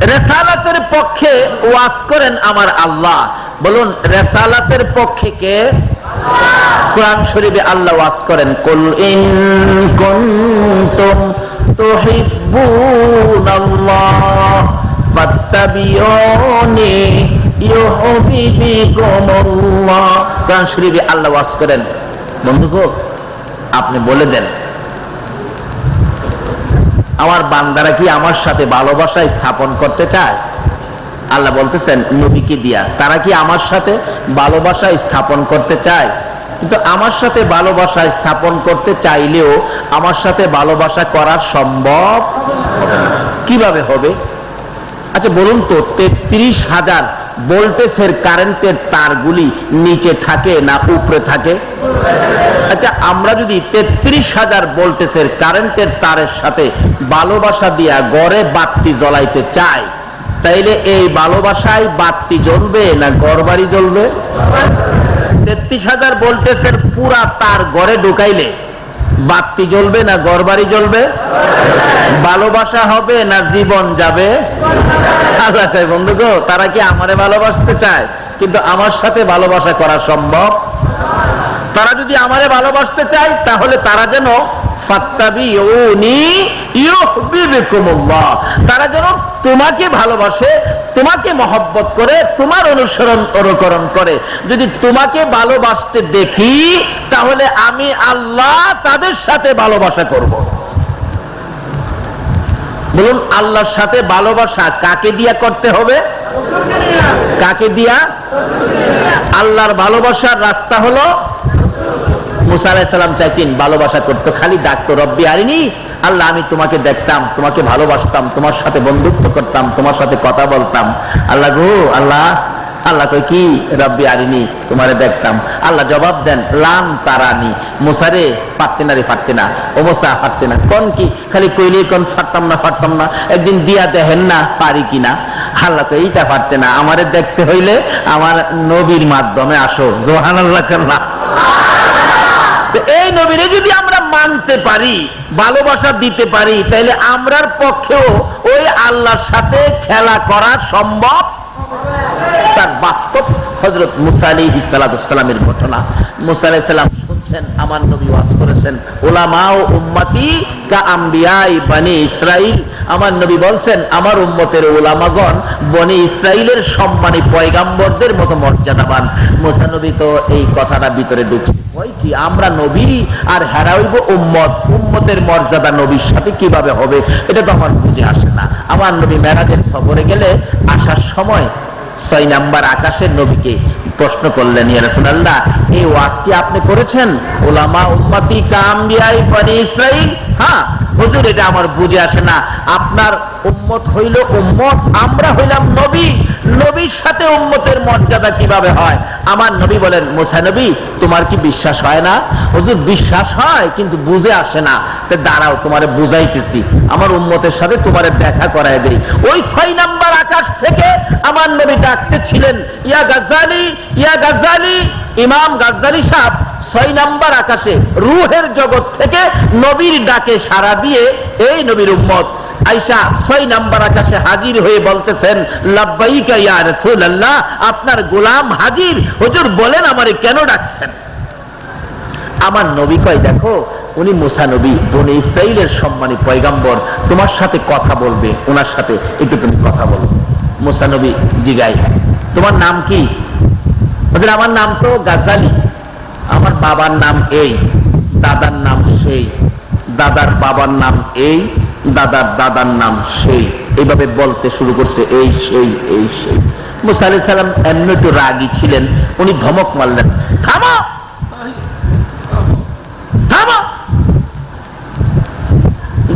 রেসালাতের পক্ষে ওয়াজ করেন আমার আল্লাহ। বলুন রেসালাতের পক্ষে কে? কোরআন শরীফে আল্লাহ ওয়াজ করেন, কুল ইন কুনতুম তুহিব্বুনাল্লাহ ফাত্তাবিউনি ইউহিব্বুকুমুল্লাহ। কোরআন শরীফে আল্লাহ ওয়াজ করেন, বন্ধুগো আপনি বলে দেন আমার বান্দারা কি আমার সাথে ভালোবাসা স্থাপন করতে চায়? আল্লাহ বলতেছেন নবীকে দিয়া, তারা কি আমার সাথে ভালোবাসা স্থাপন করতে চায়? কিন্তু আমার সাথে ভালোবাসা স্থাপন করতে চাইলেও আমার সাথে ভালোবাসা করা সম্ভব কিভাবে হবে? আচ্ছা বলুন তো, 33,000 ভোল্টেজের কারেন্টের তারগুলি নিচে থাকে না উপরে থাকে? আচ্ছা আমরা যদি 33,000 ভোল্টেজের কারেন্টের তারের সাথে ভালোবাসা দিয়া ঘরে বাতি জ্বলাইতে চাই, তাইলে এই ভালোবাসায় বাতি জ্বলবে না ঘরবাড়ি জ্বলবে? 33,000 ভোল্টেজের পুরা তার ঘরে ঢুকাইলে বাতি জ্বলবে না ঘরবাড়ি জ্বলবে? ভালোবাসা হবে না জীবন যাবে? আল্লাহ কয় বন্ধু গো, তারা কি আমারে ভালোবাসতে চায় কিন্তু আমার সাথে ভালোবাসা করা সম্ভব? তারা যদি আমারে ভালোবাসতে চায় তাহলে তারা যেন ফাত্তাবিউনি ইউহিব্বুকুমুল্লাহ, তারা যেন তোমাকে ভালোবাসে, তোমাকে মহব্বত করে, তোমার অনুকরণ করে। যদি তোমাকে ভালোবাসতে দেখি তাহলে আমি আল্লাহ তাদের সাথে ভালোবাসা করব। বলুন আল্লাহর সাথে ভালোবাসা কাকে দিয়া করতে হবে? কাকে দিয়া? আল্লাহর ভালোবাসার রাস্তা হলো মুসা আলাইহিস সালাম চাইছেন ভালোবাসা করতে, খালি ডাকতো রব্বি আরিনি, আল্লাহ আমি তোমাকে দেখতাম, তোমাকে ভালোবাসতাম, তোমার সাথে বন্ধুত্ব করতাম, তোমার সাথে কথা বলতাম। আল্লাহ গো আল্লাহ, আল্লাহ কই কি রব্বি আরিনি, তোমারে দেখতাম। আল্লাহ জবাব দেন লাম তারানি, মুসারে পারতে না রে, পারতে না, ও মুসা পারতে না। কোন কি খালি কইলেই কোন পারতাম না, একদিন দিয়া দেখেন না পারি কিনা। আল্লাহ তো এইটা পারতে না, আমারে দেখতে হইলে আমার নবীর মাধ্যমে আসো। সুবহানাল্লাহ। এই নবীরে যদি আমরা মানতে পারি, ভালোবাসা দিতে পারি, তাহলে আমরার পক্ষেও ওই আল্লাহর সাথে খেলা করা সম্ভব। তার বাস্তব হযরত মুসা আলাইহিস সালামের ঘটনা। মুসা আলাইহিস সালাম শুনছেন আমার নবী ওয়াজ করেছেন, উলামা ও উম্মতি কা আমবিয়াই বনি ইসরাইল। আমার নবী বলছেন আমার উম্মতের উলামাগণ বনি ইসরাইলের সম্মানী পয়গাম্বরদের মতো মর্যাদাবান। মুসা নবী তো এই কথাটা ভিতরে ঢুকছে, ওই কি আমরা নবী আর হেরাইব উম্মত, উম্মতের মর্যাদা নবীর সাথে কিভাবে হবে? এটা তো আমার বুঝে আসে না। আমার নবী মেরাজের সফরে গেলে আসার সময় 6 নাম্বার আকাশের নবীকে প্রশ্ন করলেন, ইয়া রাসূলুল্লাহ এই ওয়াজটি আপনি করেছেন উলামা উম্মতি কা আমবিয়াই বনি ইসরাইল? হ্যাঁ হুজুর, এটা আমার বুঝে আসে না। আপনার উম্মত হইল উম্মত, আমরা হইলাম নবী, নবীর সাথে উম্মতের মর্যাদা কিভাবে হয়? আমার নবী বলেন, মুসা নবী তোমার কি বিশ্বাস হয় না? হুজুর বিশ্বাস হয় কিন্তু বুঝে আসে না। তো দাঁড়াও তোমারে বুঝাইতেছি, আমার উম্মতের সাথে তোমারে দেখা করায় দেই। ওই 6 নাম্বার আকাশ থেকে আমার নবী ডাকতে ছিলেন, ইয়া গাজ্জালি, ইয়া গাজ্জালি। ইমাম গাজ্জালি সাহেব 6 নাম্বার আকাশে রূহের জগৎ থেকে নবীর ডাকে সাড়া দিয়ে এই নবীর উম্মত আয়েশা 6 নাম্বার আকাশে হাজির হয়ে বলতেছেন, লাব্বাইকা ইয়া রাসূলুল্লাহ, আপনার গোলাম হাজির। হুজুর বলেন আমারে কেন ডাকছেন? আমার নবী কয় দেখো উনি মুসা নবী, বনি ইসরাইলের সম্মানী পয়গাম্বর, তোমার সাথে কথা বলবে, ওনার সাথে একটু তুমি কথা বলো। মুসা নবী জিগাই, তোমার নাম কি? হুজুর আমার নাম তো গাজ্জালি, আমার বাবার নাম এই, দাদার নাম সেই, দাদার বাবার নাম এই, দাদার দাদার নাম সেই, এইভাবে বলতে শুরু করছে এই সেই এই সেই। মুসা আলাইহিস সালাম এমনি একটু রাগী ছিলেন, উনি ধমক মারলেন, থামো থামো।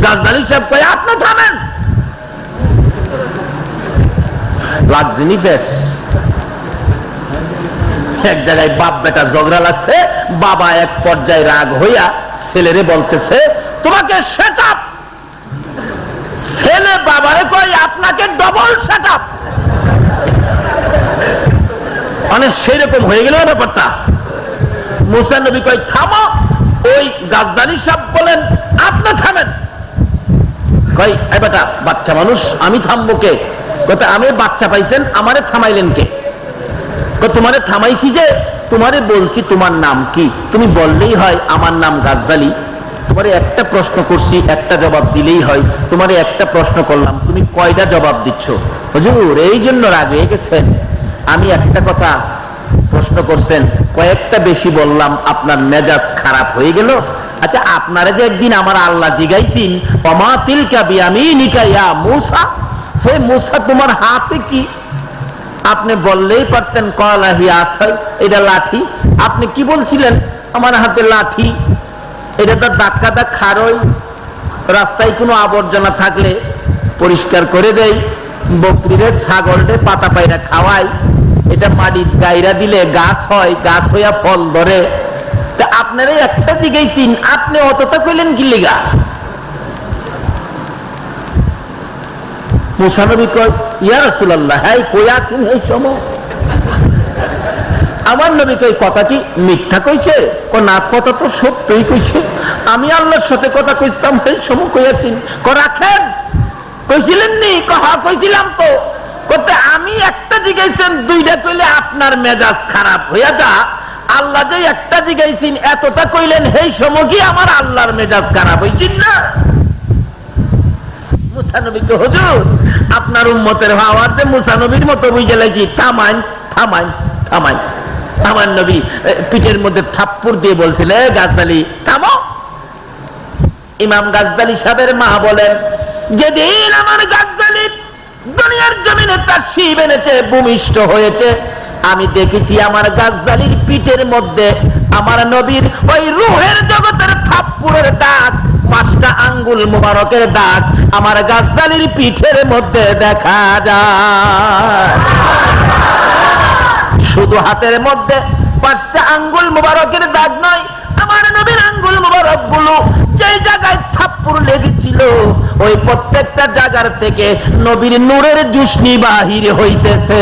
গাজ্জালি সাহেব কয় আপনি থামেন। লাগজিনি ফেস। এক জায়গায় বাপ বেটা ঝগড়া লাগছে, বাবা এক পর্যায়ে রাগ হইয়া ছেলেরে বলতেছে তোমাকে সেট আপ। ছেলে বাবারে কই আপনাকে ডবল সেট আপ। মানে সেরকম হয়ে গেল ব্যাপারটা। মুসা নবী কই থামো। ওই গাজ্জালি সাহেব বলেন আপনি থামেন। কই এই বেটা বাচ্চা মানুষ, আমি থামবো কে? কথা আমি বাচ্চা পাইছেন, আমারে থামাইলেন কে? তোমারে থামাইছি যে তোমারে বলছি তোমার নাম কি, তুমি বললেই হয় আমার নাম গাজ্জালী। তোমারে একটা প্রশ্ন করছি, একটা জবাব দিলেই হয়। তোমারে একটা প্রশ্ন করলাম, তুমি কয়টা জবাব দিচ্ছ? হুজুর এই জন্য রাগ হয়ে গেছেন, আমি একটা কথা প্রশ্ন করছেন, কয়েকটা বেশি বললাম, আপনার মেজাজ খারাপ হয়ে গেল। আচ্ছা আপনারা যে একদিন আমার আল্লাহ জিগাইছেন ওমা তিলকা বিয়ামিনিকা ইয়া মূসা, হে মূসা তোমার হাতে কি? আপনি বললেই পারতেন ক্বালা হিয়া আসাই, এটা লাঠি। আপনি কি বলছিলেন? আমার হাতে লাঠি। এটা তো ধাক্কা দাগ খারই, রাস্তায় কোনো আবর্জনা থাকলে পরিষ্কার করে দেয়, বকরিরে ছাগলরে পাতা পায়রা খাওয়াই, এটা মাটির গাইরা দিলে গাছ হয়, গাছ হইয়া ফল ধরে। তা আপনারা একটা জিগাইছেন, আপনি অতটা কইলেন কি লিগা? মুসা নবী কয় ইয়া রাসূলুল্লাহ, হ্যাঁ কই আছেন এই সময়? আমার নবী কই কথা কি মিথ্যা কইছে? না, কথা তো সত্যই কইছে। আমি আল্লাহর সাথে কথা কইতাম এই সময় কইয়াছেন। রাখেন, কইছিলেন নি? হ্যাঁ কইছিলাম তো। করতে আমি একটা জিগাইছেন, দুইটা কইলে আপনার মেজাজ খারাপ হইয়া যা। আল্লাহ যে একটা জিগাইছেন এতটা কইলেন, এই সময় কি আমার আল্লাহর মেজাজ খারাপ হইছিল না? মুসা নবীকে হুজুর আপনার উম্মতের হওয়ার যে মুসা নবীর মতো বুঝে লাইছি, থামাইন থামাইন থামাইন। আমার নবী পিঠের মধ্যে থাপ্পড় দিয়ে বলছিল, এ গাজ্জালী থামো। ইমাম গাজ্জালী সাহেবের মা বলেন, যেদিন আমার গাজ্জালী দুনিয়ার জমিনে তার শিব এনেছে, ভূমিষ্ঠ হয়েছে, আমি দেখেছি আমার গাজ্জালীর পিঠের মধ্যে আমার নবীর ওই রূহের জগতের থাপ্পড়ের দাগ, 5টা আঙ্গুল মুবারকের দাগ আমার গাজ্জালীর পিঠের মধ্যে দেখা যায়। শুধু হাতের মধ্যে 5টা আঙ্গুল মুবারকের দাগ নয়, আমার নবীর আঙ্গুল মুবারক গুলো যে জায়গায় থাপ্পড় লেগেছিল ওই প্রত্যেকটা জায়গার থেকে নবীর নূরের জুসনি বাহির হইতেছে।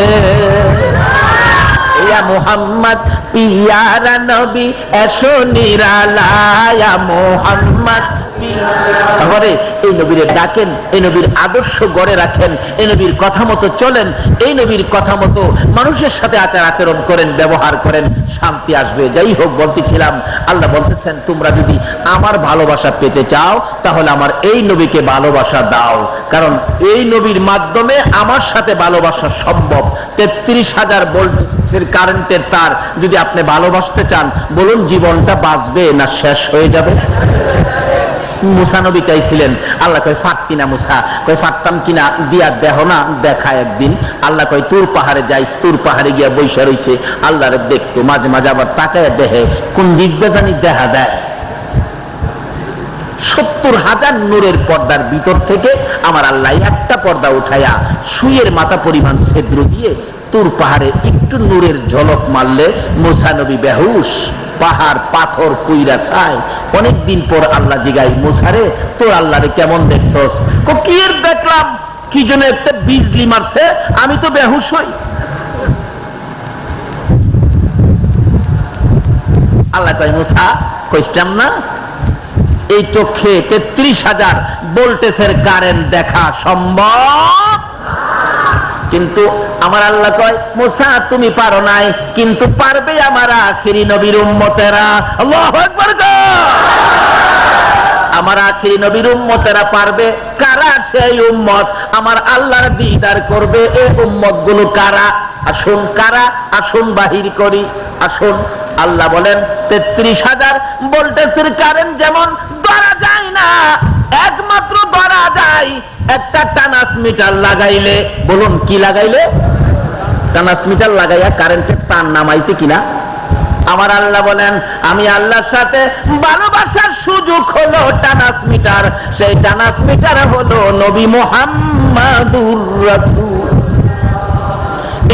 ইয়া মুহাম্মদ পিয়ারা নবী এসো নিরালায়া মুহাম্মদ। তারপরে এই নবীর ডাকেন, এই নবীর আদর্শ গড়ে রাখেন, এই নবীর কথা মতো চলেন, এই নবীর কথা মতো মানুষের সাথে আচার আচরণ করেন, ব্যবহার করেন, শান্তি আসবে। যাই হোক বলতেছিলাম, আল্লাহ বলতেছেন তোমরা যদি আমার ভালোবাসা পেতে চাও তাহলে আমার এই নবীকে ভালোবাসা দাও, কারণ এই নবীর মাধ্যমে আমার সাথে ভালোবাসা সম্ভব। 33,000 ভোল্টের কারেন্টের তার যদি আপনি ভালোবাসতে চান, বলুন জীবনটা বাঁচবে না শেষ হয়ে যাবে? মুসা নবী চাইছিলেন, আল্লাহ কয় ফাটতি না মুসা, কয় ফাটতাম কিনা দিয়া দেহ না দেখা একদিন। আল্লাহ কয় তুর পাহাড়ে যাইস, তুর পাহাড়ে গিয়া বৈশা রইছে, আল্লাহরে দেখতো, মাঝে মাঝে আবার তাকায় দেহে, কোন দিক দিয়ে জানি দেখা দেয়। 70,000 নূরের পর্দার ভিতর থেকে আমার আল্লাহ একটা পর্দা উঠাইয়া সুইয়ের মাথা পরিমাণ ছিদ্র দিয়ে তুর পাহাড়ে একটু নূরের ঝলক মারলে মুসা নবী বেহুশ, পাহাড় পাথর পুইরা ছাই। অনেকদিন পর আল্লাহ জিগাই, মুসারে তোর আল্লাহরে কেমন দেখছস? কি এর দেখলাম, কি জন্য একটা বিজলি মারছে, আমি তো বেহুশ হই। আল্লাহ কয় মুসা কইছিলাম না এই চোখে 33,000 ভোল্টেজের কারেন্ট দেখা সম্ভব? কিন্তু আমার আল্লাহ কয় মুসা তুমি পারো নাই, কিন্তু পারবে আমার আখিরি নবীর উম্মতেরা। আল্লাহু আকবার। আমার আখিরি নবীর উম্মতেরা পারবে। কারা সেই উম্মত? আমার আল্লাহর দিদার করবে এই উম্মত গুলো কারা? আসুন কারা, আসুন বাহির করি, আসুন। আল্লাহ বলেন 33,000 ভোল্টেজের কারেন্ট যেমন ধরা যায় না, একমাত্র ধরা যায় একটা ট্রান্সমিটার লাগাইলে। বলুন কি লাগাইলে? ট্রান্সমিটার লাগাইয়া কারেন্টের তার নামাইছে কিনা? আমার আল্লাহ বলেন আমি আল্লাহর সাথে ভালোবাসার সুযোগ হলো ট্রান্সমিটার, সেই ট্রান্সমিটার হলো নবী মুহাম্মাদুর রাসূল।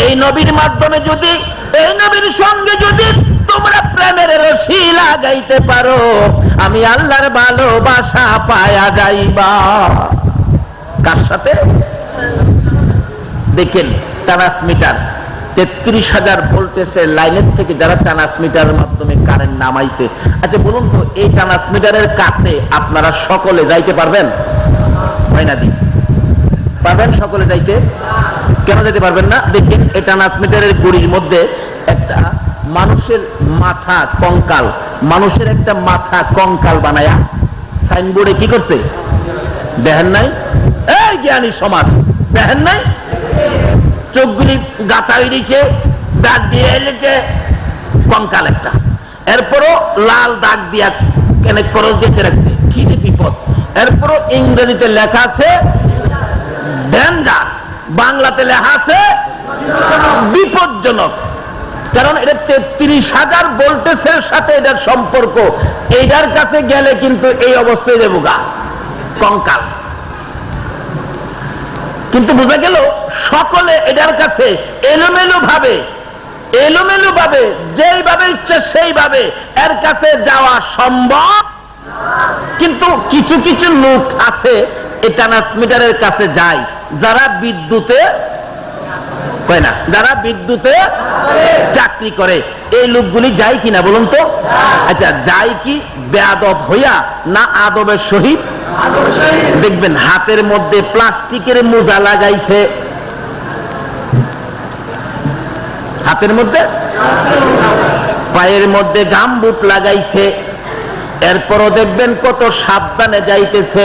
এই নবীর মাধ্যমে যদি, এই নবীর সঙ্গে যদি তোমরা প্রেমের রশি লাগাইতে পারো, আমি আল্লাহর ভালোবাসা পায়া যাইবা। কার সাথে? দেখেন ট্রান্সমিটার 33,000 ভোল্টেজের লাইনের থেকে যারা ট্রান্সমিটারের মাধ্যমে কারেন্ট নামাইছে। আচ্ছা বলুন তো এই ট্রান্সমিটারের কাছে আপনারা সকলে যাইতে পারবেন? হয় না দি পারবেন সকলে যাইতে? কেন যেতে পারবেন না? দেখেন এই ট্রান্সমিটারের গুড়ির মধ্যে একটা মানুষের মাথা কঙ্কাল, মানুষের একটা মাথা কঙ্কাল বানায়া সাইনবোর্ডে কি করছে দেখেন নাই? এই জ্ঞানী সমাজ দেখেন নাই? চোখগুলি গাথা হইছে, দাগ দিয়ে এলেছে কঙ্কাল একটা, এরপরও লাল দাগ দিয়া কেনে করস দিয়ে রাখছে, কি যে বিপদ। এরপরও ইংরেজিতে লেখা আছে ডেঞ্জার, বাংলাতে লেখা আছে বিপজ্জনক। কারণ এটা 33,000 ভোল্টেজের সাথে এটার সম্পর্ক, এইটার কাছে গেলে কিন্তু এই অবস্থায় দেবো গা কঙ্কাল। কিন্তু বোঝা গেল সকলে এটার কাছে এলোমেলো ভাবে যেইভাবে ইচ্ছে সেইভাবে এর কাছে যাওয়া সম্ভব। কিন্তু কিছু কিছু লোক আছে এই ট্রান্সমিটারের কাছে যায়, যারা বিদ্যুতে হয় না, যারা বিদ্যুতে চাকরি করে। এই লোকগুলি যায় কিনা বলুন তো? আচ্ছা, যায় কি বেয়াদব হইয়া না আদবের সহিত? দেখবেন হাতের মধ্যে প্লাস্টিকের মোজা লাগাইছে, হাতের মধ্যে, পায়ের মধ্যে গামবুট লাগাইছে, এরপরও দেখবেন কত সাবধানে যাইতেছে।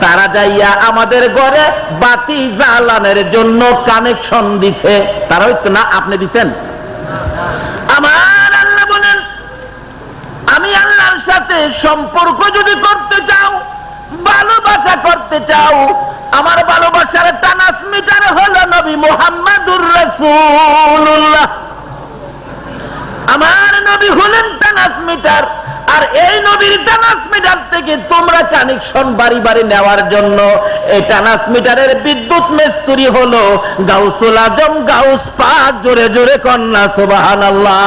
তারা যাইয়া আমাদের ঘরে বাতি জ্বালানোর জন্য কানেকশন দিছে। তারা হইতো না, আপনি দিছেন? আমার আল্লাহ বলেন, আমি আল্লাহর সাথে সম্পর্ক যদি করতে চাও, ভালোবাসা করতে চাও, আমার ভালোবাসার ট্রান্সমিটার হলো নবী মুহাম্মদুর রাসূলুল্লাহ। আমার নবী হলেন ট্রান্সমিটার, আর এই নবীর ট্রান্সমিটার থেকে তোমরা কানেকশন বাড়ি বাড়ি নেওয়ার জন্য এই ট্রান্সমিটারের বিদ্যুৎ মিস্ত্রি হলো গাউসুল আজম গাউস পাক। জোরে জোরে কন্যা সুবহানাল্লাহ।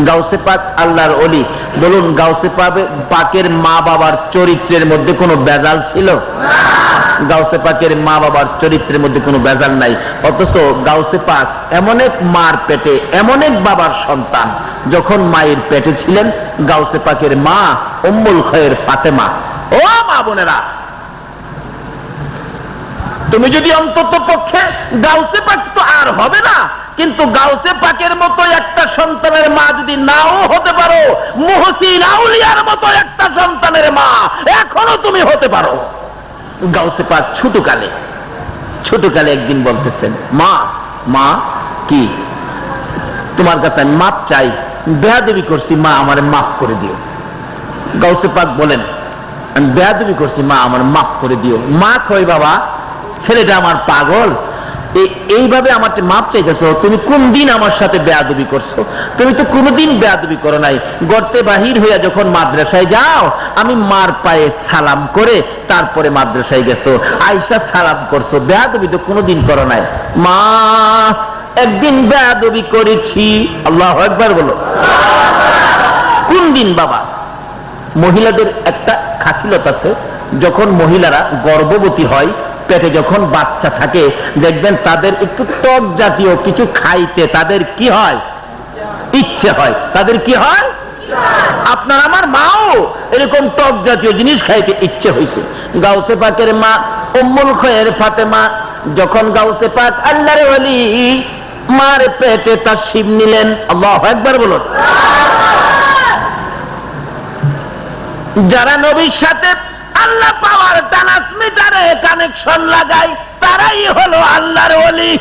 গাউসে পাক আল্লাহর ওলি। বলুন, গাউসে পাকের মা বাবার চরিত্রের মধ্যে কোনো বেজাল ছিল? গাউসে পাকের মা বাবার চরিত্রের মধ্যে কোনো বেজাল নাই। অথচ গাউসে পাক এমন এক মার পেটে, এমন এক বাবার সন্তান, যখন মায়ের পেটে ছিলেন গাউসে পাকের মা উম্মুল খায়ের ফাতেমা। ও মা বোনেরা, তুমি যদি অন্তত পক্ষে গাউসে পাক তো আর হবে না, কিন্তু গাউসে পাকের মতো একটা সন্তানের মা যদি নাও হতে পারো, মুহসিন আউলিয়ার মতো একটা সন্তানের মা এখনো তুমি হতে পারো। গাউসে পাক ছোটকালে একদিন বলতেছেন, মা মা কি তোমার কাছে আমি মাপ চাই, বেয়াদবি করছি মা, আমার মাফ করে দিও। গাউসে পাক বলেন, আমি বেয়াদবি করছি মা, আমার মাফ করে দিও। মা কই, বাবা ছেলেটা আমার পাগল, এইভাবে আমার মাপ চাইতেছো, তুমি কোন দিন আমার সাথে বেয়াদবি করছো? তুমি তো কোনোদিন বেয়াদবি করো নাই। গর্তে বাহির হইয়া যখন মাদ্রাসায় যাও, আমি মার পায়ে সালাম করে তারপরে মাদ্রাসায় গেছো, আয়েশা সালাম করছো, বেয়াদবি তো কোনোদিন করো নাই। মা একদিন বেয়াদবি করেছি। আল্লাহু আকবার বলো। কোন দিন বাবা? মহিলাদের একটা খাসিলত আছে, যখন মহিলারা গর্ভবতী হয়, পেটে যখন বাচ্চা থাকে, দেখবেন তাদের একটু টক জাতীয় কিছু খাইতে তাদের কি হয়? ইচ্ছে হয়। তাদের কি হয়? আপনার আমার মাও এরকম টক জাতীয় জিনিস খাইতে ইচ্ছে হয়েছে। গাউসে পাকের মা উম্মুল খায়ের ফাতেমা যখন গাউসে পাক আল্লাহর ওলি মার পেটে তাশরীফ নিলেন, আল্লাহু আকবার বলুন। যারা নবীর সাথে আল্লাহ পাওয়ার ট্রান্সমিটারে কানেকশন লাগায়, তারাই হলো আল্লাহর ওলি।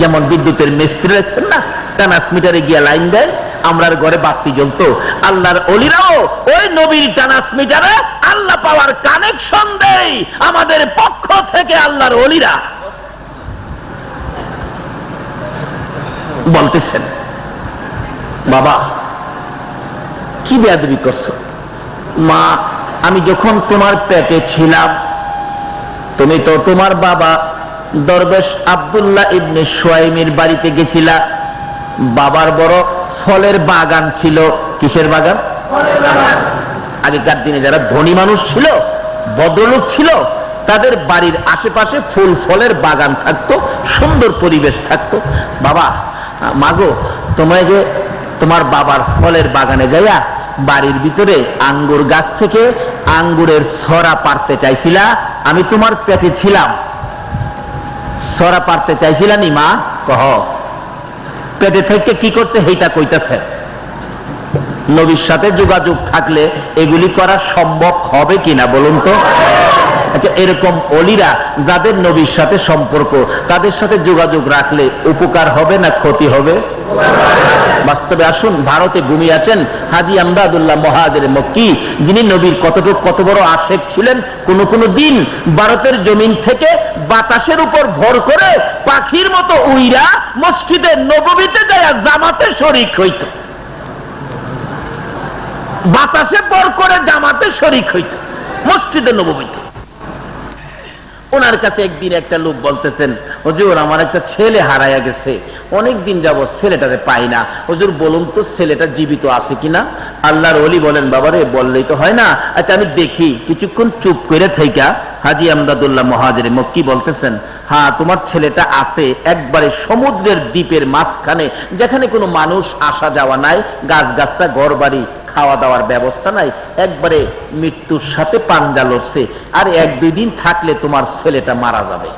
যেমন বিদ্যুতের মিস্ত্রি রাখছেন না, ট্রান্সমিটারে গিয়া লাইন দেয়, আমরার ঘরে বাতি জ্বলতো, আল্লাহর ওলিরাও ওই নবীর ট্রান্সমিটারে আল্লাহ পাওয়ার কানেকশন দেয় আমাদের পক্ষ থেকে। আল্লাহর ওলিরা বলতেছেন, বাবা কি বেয়াদবি করছো? মা, আমি যখন তোমার পেটে ছিলাম, তুমি তো তোমার বাবা দরবেশ আব্দুল্লাহ ইবনে শুয়াইমের বাড়িতে গেছিলা। বাবার বড় ফলের বাগান ছিল। কিসের বাগান? আগেকার দিনে যারা ধনী মানুষ ছিল, ভদ্রলোক ছিল, তাদের বাড়ির আশেপাশে ফুল ফলের বাগান থাকতো, সুন্দর পরিবেশ থাকতো। বাবা, মাগো, তোমায় যে তোমার বাবার ফলের বাগানে যাইয়া বাড়ির ভিতরে আঙ্গুর গাছ থেকে আঙ্গুরের ছড়া পারতে চাইছিলা, আমি তোমার পেটে ছিলাম, ছড়া পারতে চাইছিলা নি মা? কহ পেটে থেকে কি করছে সেইটা কইতাছে। নবীর সাথে যোগাযোগ থাকলে এগুলি করা সম্ভব হবে কিনা বলুন তো? আচ্ছা, এরকম অলিরা যাদের নবীর সাথে সম্পর্ক, তাদের সাথে যোগাযোগ রাখলে উপকার হবে না ক্ষতি হবে? বাস্তবে আসুন, ভারতে ঘুমিয়ে আছেন হাজী আমদাদুল্লাহ মুহাজির মক্কি, যিনি নবীর কত বড় আশেক ছিলেন। কোন দিন ভারতের জমিন থেকে বাতাসের উপর ভর করে পাখির মতো উইরা মসজিদে নববীতে যায় জামাতে শরীক হইত, বাতাসে ভর করে জামাতে শরীক হইত মসজিদে নববীতে। ওনার কাছে একদিন একটা লোক বলতেছেন, হুজুর আমার একটা ছেলে হারায়া গেছে, অনেক দিন যাবত ছেলেটারে পাই না, হুজুর বলুন তো ছেলেটা জীবিত আছে কিনা? আল্লাহর ওলি বলেন, বাবারে বললেই তো হয় না, আচ্ছা আমি দেখি। কিছুক্ষণ চুপ করে থাইকা হাজী আমদাদুল্লাহ মুহাজির মক্কি বলতেছেন, হ্যাঁ তোমার ছেলেটা আছে একবারে সমুদ্রের দ্বীপের মাঝখানে, যেখানে কোনো মানুষ আসা যাওয়া নাই, গাছগাছরা, ঘর বাড়ি, খাওয়া দাওয়ার ব্যবস্থা নাই, একবারে মৃত্যুর সাথে পাঞ্জা লড়ছে, আর 1-2 দিন থাকলে তোমার ছেলেটা মারা যাবে।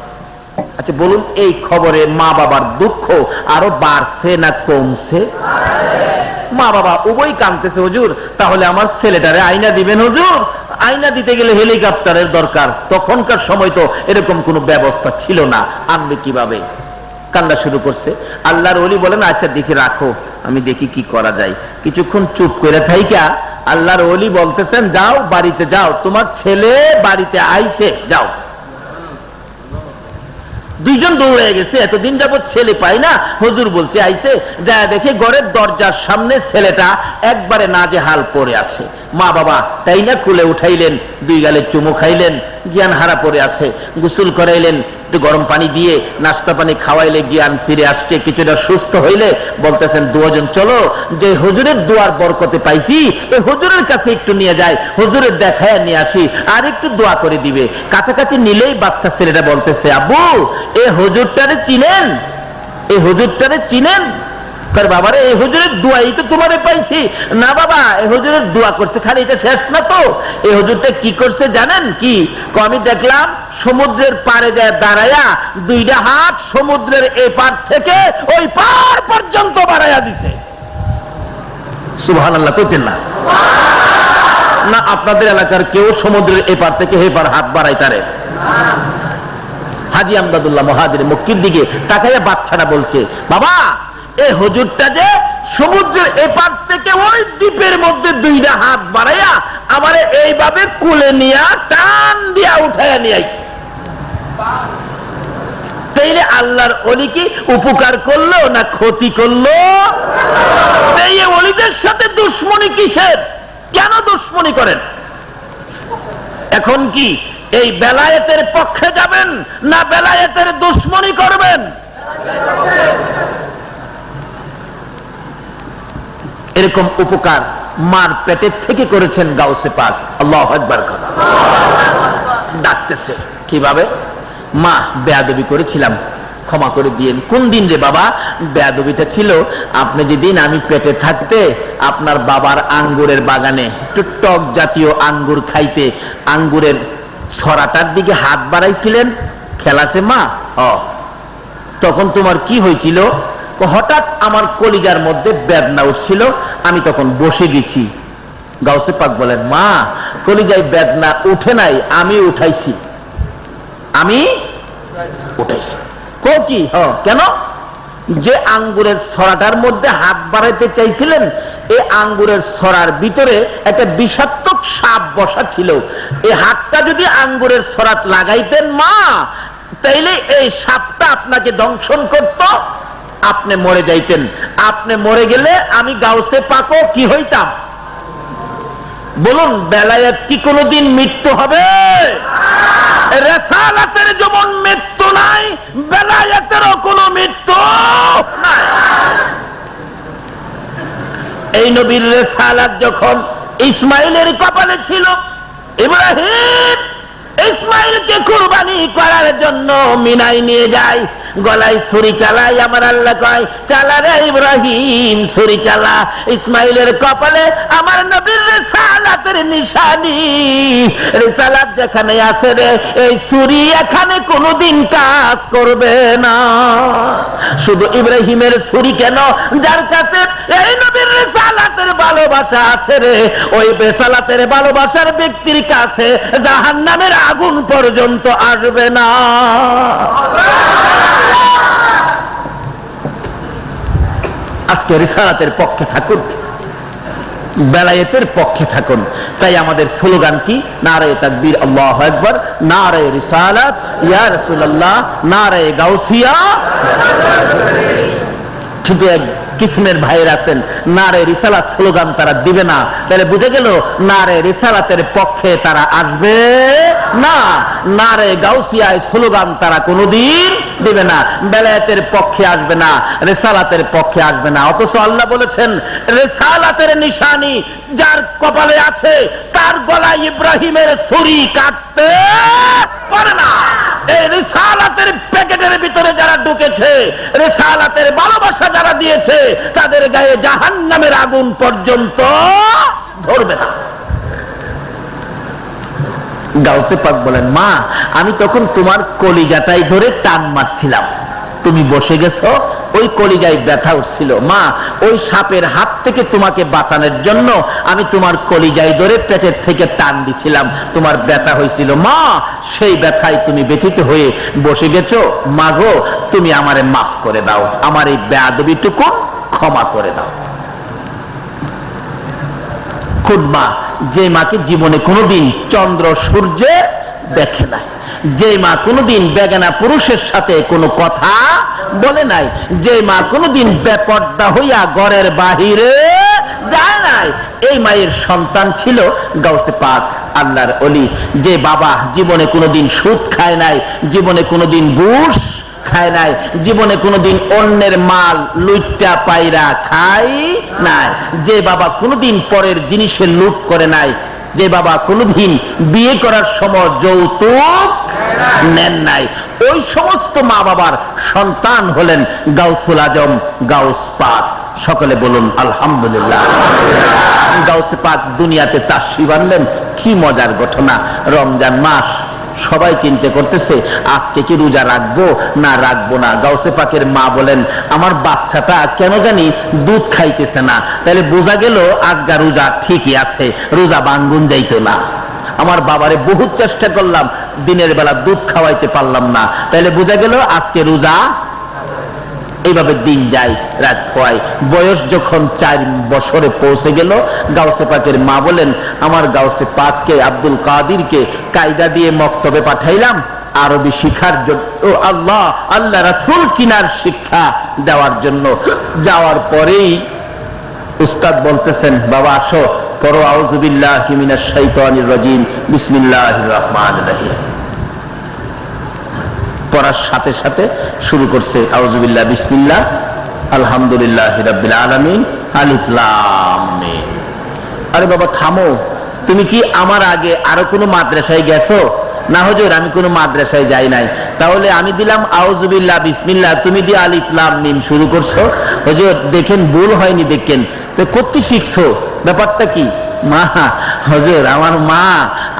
আচ্ছা বলুন, এই খবরে মা বাবার দুঃখ আরো বাড়ছে না কমছে? মা বাবা উভয় কাঁদতেছে, হুজুর তাহলে আমার ছেলেটারে আইনা দিবেন হুজুর। আইনা দিতে গেলে হেলিকপ্টারের দরকার, তখনকার সময় তো এরকম কোনো ব্যবস্থা ছিল না, আনবে কিভাবে? কান্না শুরু করছে। আল্লাহর ওলি বলেন, আচ্ছা দেখি রাখো, আমি দেখি কি করা যায়। কিছুক্ষণ চুপ করে থাইকা আল্লাহর ওলি বলতেছেন, যাও বাড়িতে যাও, তোমার ছেলে বাড়িতে আইছে, যাও। দুইজন দৌড়ে গেছে, এতদিন যাবত ছেলে পাই না, হুজুর বলছে আইছে। যা দেখে ঘরের দরজার সামনে ছেলেটা একবারে নাজেহাল পড়ে আছে। মা বাবা তাই না কুলে উঠাইলেন, 2 গালে চুমু খাইলেন, জ্ঞান হারা পড়ে আছে, গোসল করাইলেন, একটু গরম পানি দিয়ে নাস্তা পানি খাওয়াইলে জ্ঞান ফিরে আসছে, কিছুটা সুস্থ হইলে বলতেছেন, দুজন চলো, যে হুজুরের দোয়ার বরকতে পাইছি এই হুজুরের কাছে একটু নিয়ে যায়, হুজুরের দেখায় নিয়ে আসি, আর একটু দোয়া করে দিবে। কাছাকাছি নিলেই বাচ্চা ছেলেটা বলতেছে, আব্বু এই হুজুরটারে চিনেন? এই হুজুরটারে চিনেন? বাবারে এই হুজুরের দোয়াই তো তোমারে পাইছি। না বাবা, এই হুজুরের দোয়া করছে, খালি এটা শেষ না তো, এই হুজুরটা কি করছে জানেন কি? আমি দেখলাম সমুদ্রের পাড়ে যায় দাঁড়ায়া 2টা হাত সমুদ্রের এই পার থেকে ওই পার পর্যন্ত বাড়াইয়া দিছে। সুবহানাল্লাহ কইতেন না? না আপনাদের এলাকার কেউ সমুদ্রের এপার থেকে হেপার হাত বাড়াইতারে? হাজী আমদাদুল্লাহ মুহাজির মক্কির দিকে তাকাইয়া বাচ্চাটা বলছে, বাবা এই হুজুরটা যে সমুদ্রের এপার থেকে ওই দ্বীপের মধ্যে 2টা হাত বাড়াইয়া আমারে এইভাবে কুলে নিয়া টান দিয়া উঠাইয়া নিয়ে আইছে। তাইলে আল্লাহর ওলি কি উপকার করলো না ক্ষতি করলো? এই ওলিদের সাথে দুশ্মনী কিসের? কেন দুশ্মনী করেন? এখন কি এই বেলায়েতের পক্ষে যাবেন না বেলায়েতের দুশ্মনী করবেন? এরকম উপকার মার পেটের থেকে করেছেন গাউসে পাক। আল্লাহু আকবার। ডাকতেছে কিভাবে? মা বেয়াদবি করেছিলাম, ক্ষমা করে দিয়েন। কোন দিন রে বাবা বেয়াদবিটা ছিল? আপনি যেদিন আমি পেটে থাকতে আপনার বাবার আঙ্গুরের বাগানে একটু টক জাতীয় আঙ্গুর খাইতে আঙ্গুরের ছড়াটার দিকে হাত বাড়াইছিলেন, খেলাছে মা। তখন তোমার কি হয়েছিল? হঠাৎ আমার কলিজার মধ্যে বেদনা উঠছিল, আমি তখন বসে গেছি। গাউসে পাক বলেন, মা কলিজায় বেদনা উঠে নাই, আমি উঠাইছি, আমি উঠাইছি। কি কেন? যে আঙ্গুরের ছড়াটার মধ্যে হাত বাড়াইতে চাইছিলেন, এই আঙ্গুরের ছড়ার ভিতরে একটা বিষাক্তক সাপ বসা ছিল। এই হাতটা যদি আঙ্গুরের ছড়াত লাগাইতেন মা, তাইলে এই সাপটা আপনাকে দংশন করত, আপনি মরে যাইতেন। আপনি মরে গেলে আমি গাউসে পাকও কি হইতাম? বলুন, বেলায়েত কি কোনদিন মৃত্যু হবে? রিসালাতের যেমন মৃত্যু নাই, বেলায়েতেরও কোনো মৃত্যু নাই। এই নবীর রিসালাত যখন ইসমাইলের কপালে ছিল, ইব্রাহিম ইসমাইলকে কুরবানি করার জন্য মিনায় নিয়ে যায়, গলায় ছুরি চালাই। আমার আল্লাহ কয়, চালা রে ইব্রাহিম, ছুরি চালা। ইসমাইলের কপালে আমার নবীর রিসালাতের নিশানি। রিসালাত যেখানে আছে রে, এই ছুরি এখানে কোনোদিন কাজ করবে না। শুধু ইব্রাহিমের ছুরি কেন, যার কাছে এই নবীর রিসালাতের ভালোবাসা আছে রে, ওই রিসালাতের ভালোবাসার ব্যক্তির কাছে জাহান্নামের আগুন পর্যন্ত আসবে না। আজকে রিসালাতের পক্ষে থাকুন, বেলায়েতের পক্ষে থাকুন। তাই আমাদের স্লোগান কি? নারায়ে তাকবীর, আল্লাহু আকবার, নারায়ে রিসালাত, ইয়া রাসূলুল্লাহ, নারায়ে গাউসিয়া। শুধু এক কিসমের ভাইয়ের আছেন নারে রিসালাত স্লোগান তারা দিবে না, তাহলে বুঝে গেল নারে রিসালাতের পক্ষে তারা আসবে না। নারে গাউসিয়ায় স্লোগান তারা কোনোদিন দিবে না, বেলায়েতের পক্ষে আসবে না, রিসালাতের পক্ষে আসবে না। অথচ আল্লাহ বলেছেন রিসালাতের নিশানি যার কপালে আছে তার গলায় ইব্রাহিমের ছুরি কাটতে পারে না। এই রিসালাতের প্যাকেটের ভিতরে যারা ঢুকেছে, রিসালাতের ভালোবাসা যারা দিয়েছে, তাদের গায়ে জাহান্নামের আগুন পর্যন্ত ধরবে না। গাউসে পাক বলেন, মা আমি তখন তোমার কলিজাটাই ধরে টান মারছিলাম, তুমি বসে গেছো, ওই কলিজায় ব্যথা উঠছিল। মা ওই সাপের হাত থেকে তোমাকে বাঁচানোর জন্য আমি তোমার কলিজায় ধরে পেটের থেকে টান দিছিলাম, তোমার ব্যথা হয়েছিল। মা সেই ব্যথায় তুমি ব্যথিত হয়ে বসে গেছো। মা গো তুমি আমারে মাফ করে দাও, আমার এই বেয়াদবিটুকু ক্ষমা করে দাও। কোন মা? যে মাকে জীবনে কোনোদিন চন্দ্র সূর্যে দেখে নাই, যে মা কোনোদিন বেগানা পুরুষের সাথে কোনো কথা বলে নাই, যে মা কোনোদিন বেপর্দা হইয়া ঘরের বাহিরে যায় নাই, এই মায়ের সন্তান ছিল গাউসে পাক আল্লাহর ওলি। যে বাবা জীবনে কোনোদিন সুদ খায় নাই, জীবনে কোনোদিন ঘুষ খায় নাই, জীবনে কোনোদিন অন্যের মাল লুইটা পাইরা খায় নাই, যে বাবা কোনোদিন পরের জিনিসের লুট করে নাই, যে বাবা কোনোদিন বিয়ে করার সময় যৌতুক নেন নাই, ওই সমস্ত মা বাবার সন্তান হলেন গাউসুল আজম গাউস পাক। সকলে বলুন আলহামদুলিল্লাহ। গাউসে পাক দুনিয়াতে তাশরীফ আনলেন, কি মজার ঘটনা। রমজান মাস, সবাই চিন্তা করতেছে আজকে কি রোজা রাখবো না রাখবো না। গাউসে পাকের মা বলেন, আমার বাচ্চাটা কেন জানি দুধ খাইতেছে না, তাহলে বোঝা গেল আজকে রোজা ঠিকই আছে, রোজা ভাঙ্গুন যাইতো না। আমার বাবারে বহুত চেষ্টা করলাম, দিনের বেলা দুধ খাওয়াইতে পারলাম না, তাহলে বোঝা গেল আজকে রোজা। এইভাবে দিন যায়, রাত হয়। বয়স যখন 4 বছরে পৌঁছে গেল, গাউসে পাকের মা বলেন, আমার গাউসে পাককে আব্দুল কাদিরকে কায়দা দিয়ে মক্তবে পাঠাইলাম আরবি শিখার জন্য, আল্লাহ আল্লাহ রাসূল চিনার শিক্ষা দেওয়ার জন্য। যাওয়ার পরেই উস্তাদ বলতেছেন, বাবা আসো পড়ো আউযু বিল্লাহি মিনাশ শাইতানির রাজিম, বিসমিল্লাহির রহমানির রহিম। পড়ার সাথে সাথে শুরু করছে আউযুবিল্লাহ বিসমিল্লাহ আলহামদুলিল্লাহি রাব্বিল আলামিন আলিফ লাম মিম। আরে বাবা থামো, তুমি কি আমার আগে আরো কোনো মাদ্রাসায় গেছো? না হুজুর আমি কোনো মাদ্রাসায় যাই নাই। তাহলে আমি দিলাম আউযুবিল্লাহ বিসমিল্লাহ, তুমি দিয়ে আলিফ লাম মিম শুরু করছো। হুজুর দেখেন ভুল হয়নি, দেখেন তো কোত্থেকে শিখছো, ব্যাপারটা কি? মা হুজুর আমার মা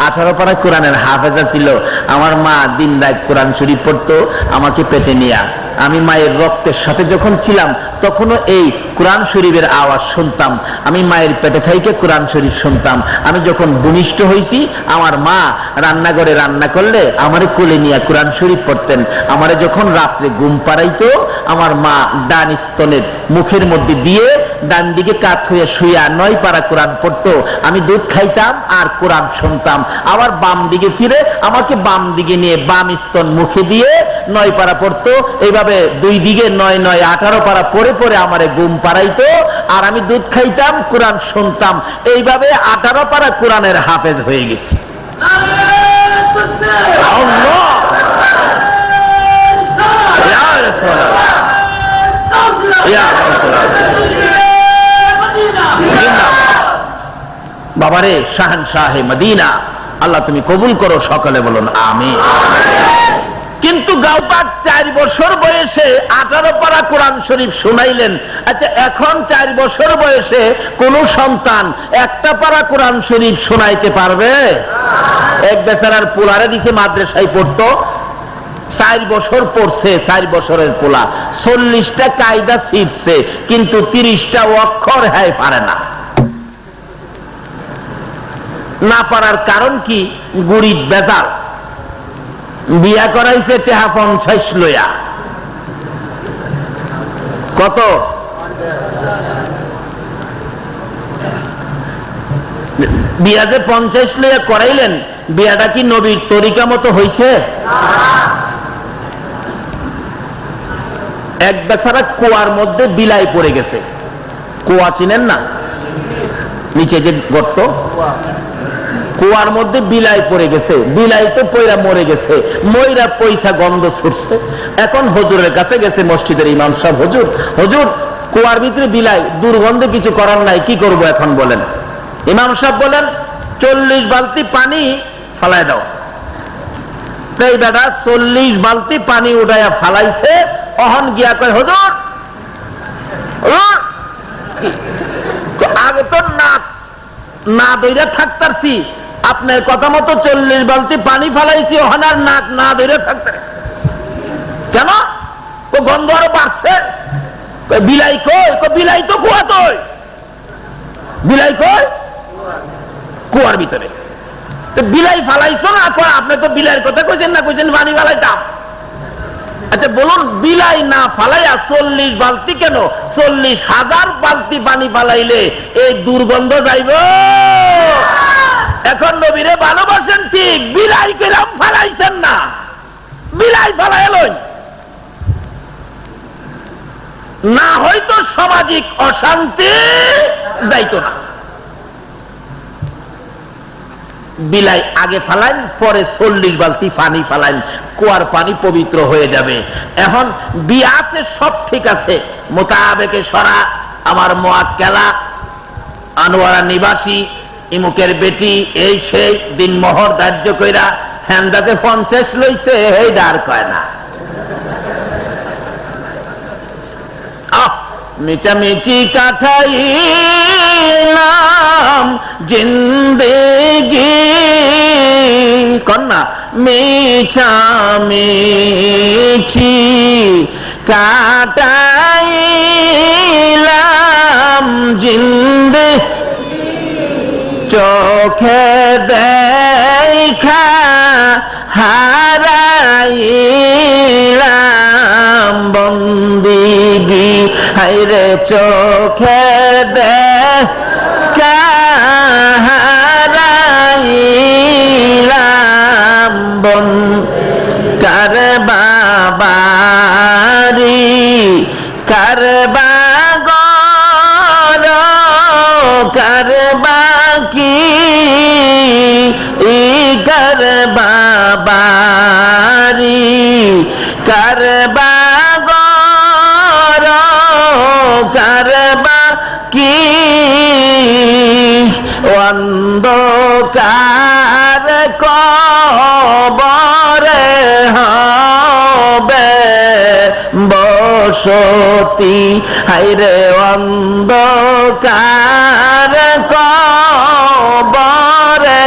18 পারা কোরআনের হাফেজা ছিল, আমার মা দিন রাত কোরআন শরীফ পড়তো আমাকে পেটে নিয়া। আমি মায়ের রক্তের সাথে যখন ছিলাম তখনও এই কোরআন শরীফের আওয়াজ শুনতাম, আমি মায়ের পেটে থেকে কোরআন শরীফ শুনতাম। আমি যখন ভূমিষ্ঠ হয়েছি আমার মা রান্নাঘরে রান্না করলে আমারে কোলে নিয়ে কোরআন শরীফ পড়তেন। আমারে যখন রাত্রে ঘুম পাড়াইতো আমার মা ডান স্তনের মুখের মধ্যে দিয়ে ডান দিকে কাত হয়ে শুয়া 9 পারা কোরআন পড়তো। আমি দুধ খাইতাম আর কোরআন শুনতাম। আবার বাম দিকে ফিরে আমাকে বাম দিকে নিয়ে বাম স্তন মুখে দিয়ে 9 পারা পড়তো। এইভাবে 2 দিকে 9 9 18 পারা পড়ে পড়ে আমারে ঘুম পাড়াইতো আর আমি দুধ খাইতাম কোরআন শুনতাম। এইভাবে 18 পারা কোরআনের হাফেজ হয়ে গেছি। বাবারে শাহানশাহে মদিনা আল্লাহ তুমি কবুল করো, সকলে বলুন আমিন। কিন্তু গাওপাক 4 বছর বয়সে 18 পারা কোরআন শরীফ শুনাইলেন। আচ্ছা, এখন 4 বছর বয়সে কোন সন্তান 1টা পারা কোরআন শরীফ শোনাইতে পারবে? এক বেচারার পোলারে দিছে মাদ্রাসায় পড়তো, 4 বছর পড়ছে, 4 বছরের পোলা 40টা কায়দা শিখছে, কিন্তু 30টা অক্ষর হ্যাঁ পারে না। না পারার কারণ কি? গুড়ির বেজাল। বিয়া করাইছে টেহা 50 লইয়া। কত? বিয়া যে 50 লইয়া করাইলেন, বিয়াটা কি নবীর তরিকা মতো হইছে? এক বেচারা কুয়ার মধ্যে বিলাই পড়ে গেছে। কুয়া চিনেন না? নিচে যে গর্ত, কুয়ার মধ্যে বিলাই পড়ে গেছে। বিলাই তো পয়রা মরে গেছে, ময়রা পয়সা গন্ধ ছুটছে। এখন হুজুরের কাছে গেছে, মসজিদের ইমাম সাহেব, হুজুর হুজুর কুয়ার ভিতরে বিলাই, দুর্গন্ধে কিছু করার নাই, কি করব এখন বলেন? ইমাম সাহেব বলেন 40 বালতি পানি ফালাই দাও। তাই বেটা 40 বালতি পানি উঠাইয়া ফালাইছে। অহন গিয়া কয়, হুজুর আগে তো না দইরা থাকতারছি, আপনার কথা মতো 40 বালতি পানি ফালাইছি, ওখানে আর নাক না ধরে থাকতে কেন? গন্ধ আরো বাড়ছে। বিলাই কই? বিলাই তো কুয়া, তো বিলাই কই? কুয়ার ভিতরে। বিলাই ফালাইছো না? আপনি তো বিলাইয়ের কথা কইছেন না, কইছেন পানি ফালাইতাম। আচ্ছা বলুন, বিলাই না ফালাইয়া 40 বালতি কেন? 40,000 বালতি পানি ফালাইলে এই দুর্গন্ধ যাইব? এখন নবীরে ভালোবাসেন ঠিক, বিলাই কইলাম ফালাইছেন না, বিলাই ফালাইলেন না, হয়তো সামাজিক অশান্তি যাইতো না। বিলাই আগে ফালাইন, পরে 40 বালতি পানি ফালাইন, কুয়ার পানি পবিত্র হয়ে যাবে। এখন বিয়া আছে, সব ঠিক আছে, মোতাবেকে সরা, আমার মোয়াক্কেলা, আনোয়ারা নিবাসী, ইমুকের বেটি, এই সেই দিন মোহর ধার্য কইরা হ্যান্দাতে 50 লইছে, এই ডার কয় না। মিটামিটি কাটাইলাম জিন্দেগি, কন্যা মিছামিছি কাটাইলাম জিন্দেগি, চোখে দেখা হারাইলাম বন্দিগি, হায়রে চোখে দেখা হারাইলাম কার বাবারি, কার বাগর, কার বাকি, কার বাবারি, কার বাগর, কার বাকি, অন্ধকার কবরে হবে বসতি, হায়রে অন্ধকার কবরে।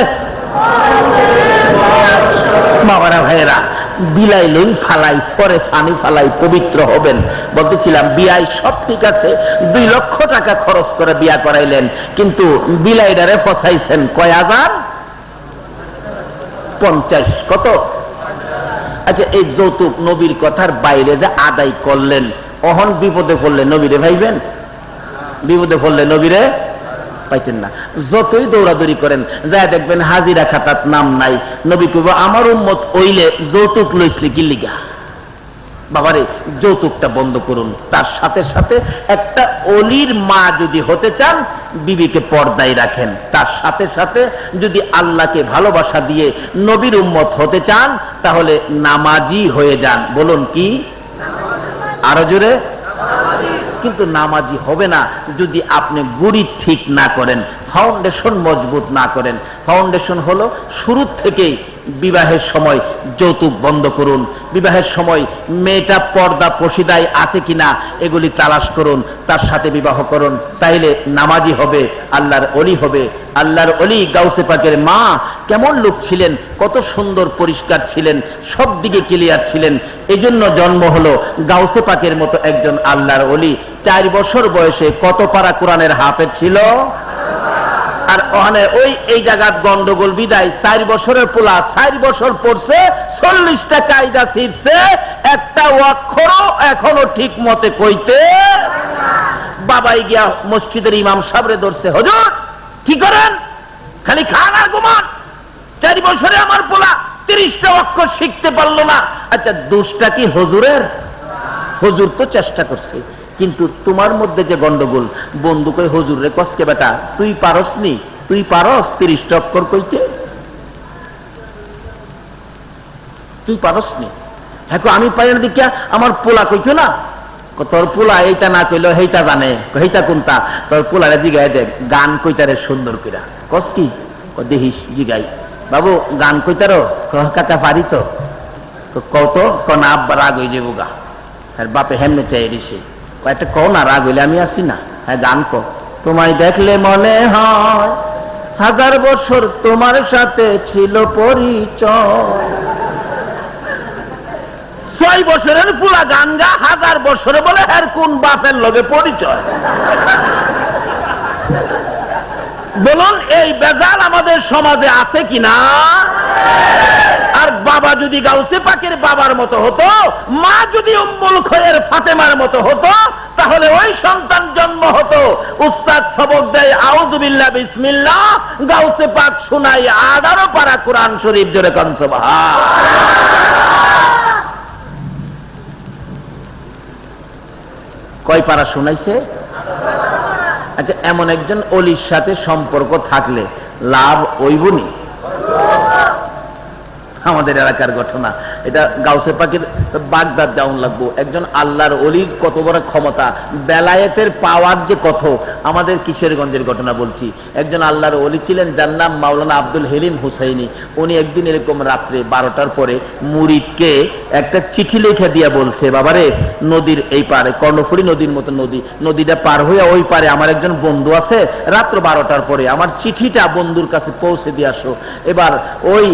বাবারা ভাইয়েরা, বিলাই লই ফালাই, পরে পানি ফালাই, পবিত্র হবেন। বলতেছিলাম বিয়াই সব ঠিক আছে, 2 লক্ষ টাকা খরচ করে বিয়া করাইলেন, কিন্তু বিলাইডারে ফসাইছেন কয় হাজার? 50। কত? আচ্ছা, এই যৌতুক নবীর কথার বাইরে যে আদায় করলেন, অহন বিপদে পড়লে নবীরে ভাইবেন? বিপদে পড়লে নবীরে পাইতেন না। যতই দৌড়াদৌড়ি করেন, যা দেখবেন হাজিরা খাতার নাম নাই। নবী কইব, আমার উম্মত ওইলে যৌতুক লইছলি কি লিগা? বাবারে, যৌতুকটা বন্ধ করুন। তার সাথে সাথে একটা অলির মা যদি হতে চান, বিবিকে পর্দায় রাখেন। তার সাথে সাথে যদি আল্লাহকে ভালোবাসা দিয়ে নবীর উম্মত হতে চান, তাহলে নামাজি হয়ে যান। বলুন কি? আরো জোরে। কিন্তু নামাজি হবে না যদি আপনি গুড়ি ঠিক না করেন। ফাউন্ডেশন মজবুত না করেন। ফাউন্ডেশন হলো শুরু থেকেই বিবাহের সময় যৌতুক বন্ধ করুন, বিবাহের সময় মেয়েটা পর্দা পশিদায় আছে কিনা এগুলি তালাশ করুন, তার সাথে বিবাহ করুন, তাইলে নামাজি হবে, আল্লাহর ওলি হবে। আল্লাহর ওলি গাউসে পাকের মা কেমন লোক ছিলেন, কত সুন্দর পরিষ্কার ছিলেন, সব দিকে ক্লিয়ার ছিলেন, এজন্য জন্ম হলো গাউসে পাকের মতো একজন আল্লাহর ওলি। 4 বছর বয়সে কত পারা কোরআনের হাফেজ ছিল। আর ওখানে এই জায়গার গন্ডগোল বিদায় 4 বছরের পোলা 4 বছর পড়ছে, 40টা কায়দা শিখছে, একটা অক্ষরও এখনো ঠিক মতে কইতে। বাবাই গিয়া মসজিদের ইমাম সাহেবরে ধরছে, হুজুর কি করেন, খালি খান আর ঘুমান, 4 বছরে আমার পোলা 30টা অক্ষর শিখতে পারলো না। আচ্ছা দোষটা কি হুজুরের? হুজুর তো চেষ্টা করছে, কিন্তু তোমার মধ্যে যে গন্ডগোল। বন্ধু কই হুজুর রে কসকে বেটা, তুই পারস নি, তুই পারস 30টা অক্ষর কইতে, তুই পারস নি। হ্যাঁ আমি পারি না দেখিয়া আমার পোলা কইতো না। তোর পোলা এইটা না কইলো হেইটা জানে, হেইটা কোনটা? তোর পোলারে জিগাই দেখ গান কইতারে সুন্দর কইরা। কস কি? দেখিস জিগাই, বাবু গান কইতারো? কাকা পারি তো। কত কোন আব্বা রাগ হয়ে যাবো গা, আর বাপে হেমনে চাই দিছে, কয়েকটা কও না, রাগ হইলে আমি আসি না। হ্যাঁ গান কো। তোমায় দেখলে মনে হয় 1000 বছর তোমার সাথে ছিল পরিচয়। 6 বছরের পুরা গান গা 1000 বছরে বলে হ্যার কোন বাপের লগে পরিচয়? বলুন এই বেজাল আমাদের সমাজে আছে কিনা? আর বাবা যদি গাউসে পাকের বাবার মতো হতো, মা যদি উম্মুল খৈর ফাতেমার মতো হতো, তাহলে ওই সন্তান জন্ম হতো। উস্তাদ সবক দেয় আউযুবিল্লাহ বিসমিল্লাহ, গাউসে পাক শোনাই 18 পারা কোরআন শরীফ। জোরে কোন সুবহান। কয় পারা শোনাইছে? আচ্ছা এমন একজন ওলির সাথে সম্পর্ক থাকলে লাভ হইবনি? আমাদের এলাকার ঘটনা, এটা গাউসে পাকের বাগদাদ যাওন লাগবো। একজন আল্লাহর ওলির কত বড় ক্ষমতা, বেলায়েতের পাওয়ার যে কত। আমাদের কিশোরগঞ্জের ঘটনা বলছি। একজন আল্লাহর ওলি ছিলেন, যার নাম মাওলানা আব্দুল হেলিম হুসাইনি। উনি একদিন এরকম রাত্রে 12টার পরে মুরিদকে একটা চিঠি লিখে দিয়া বলছে, বাবারে নদীর এই পারে, কর্ণফুলী নদীর মতো নদী, নদীটা পার হইয়া ওই পারে আমার একজন বন্ধু আছে, রাত্র 12টার পরে আমার চিঠিটা বন্ধুর কাছে পৌঁছে দিয়ে আসো। এবার ওই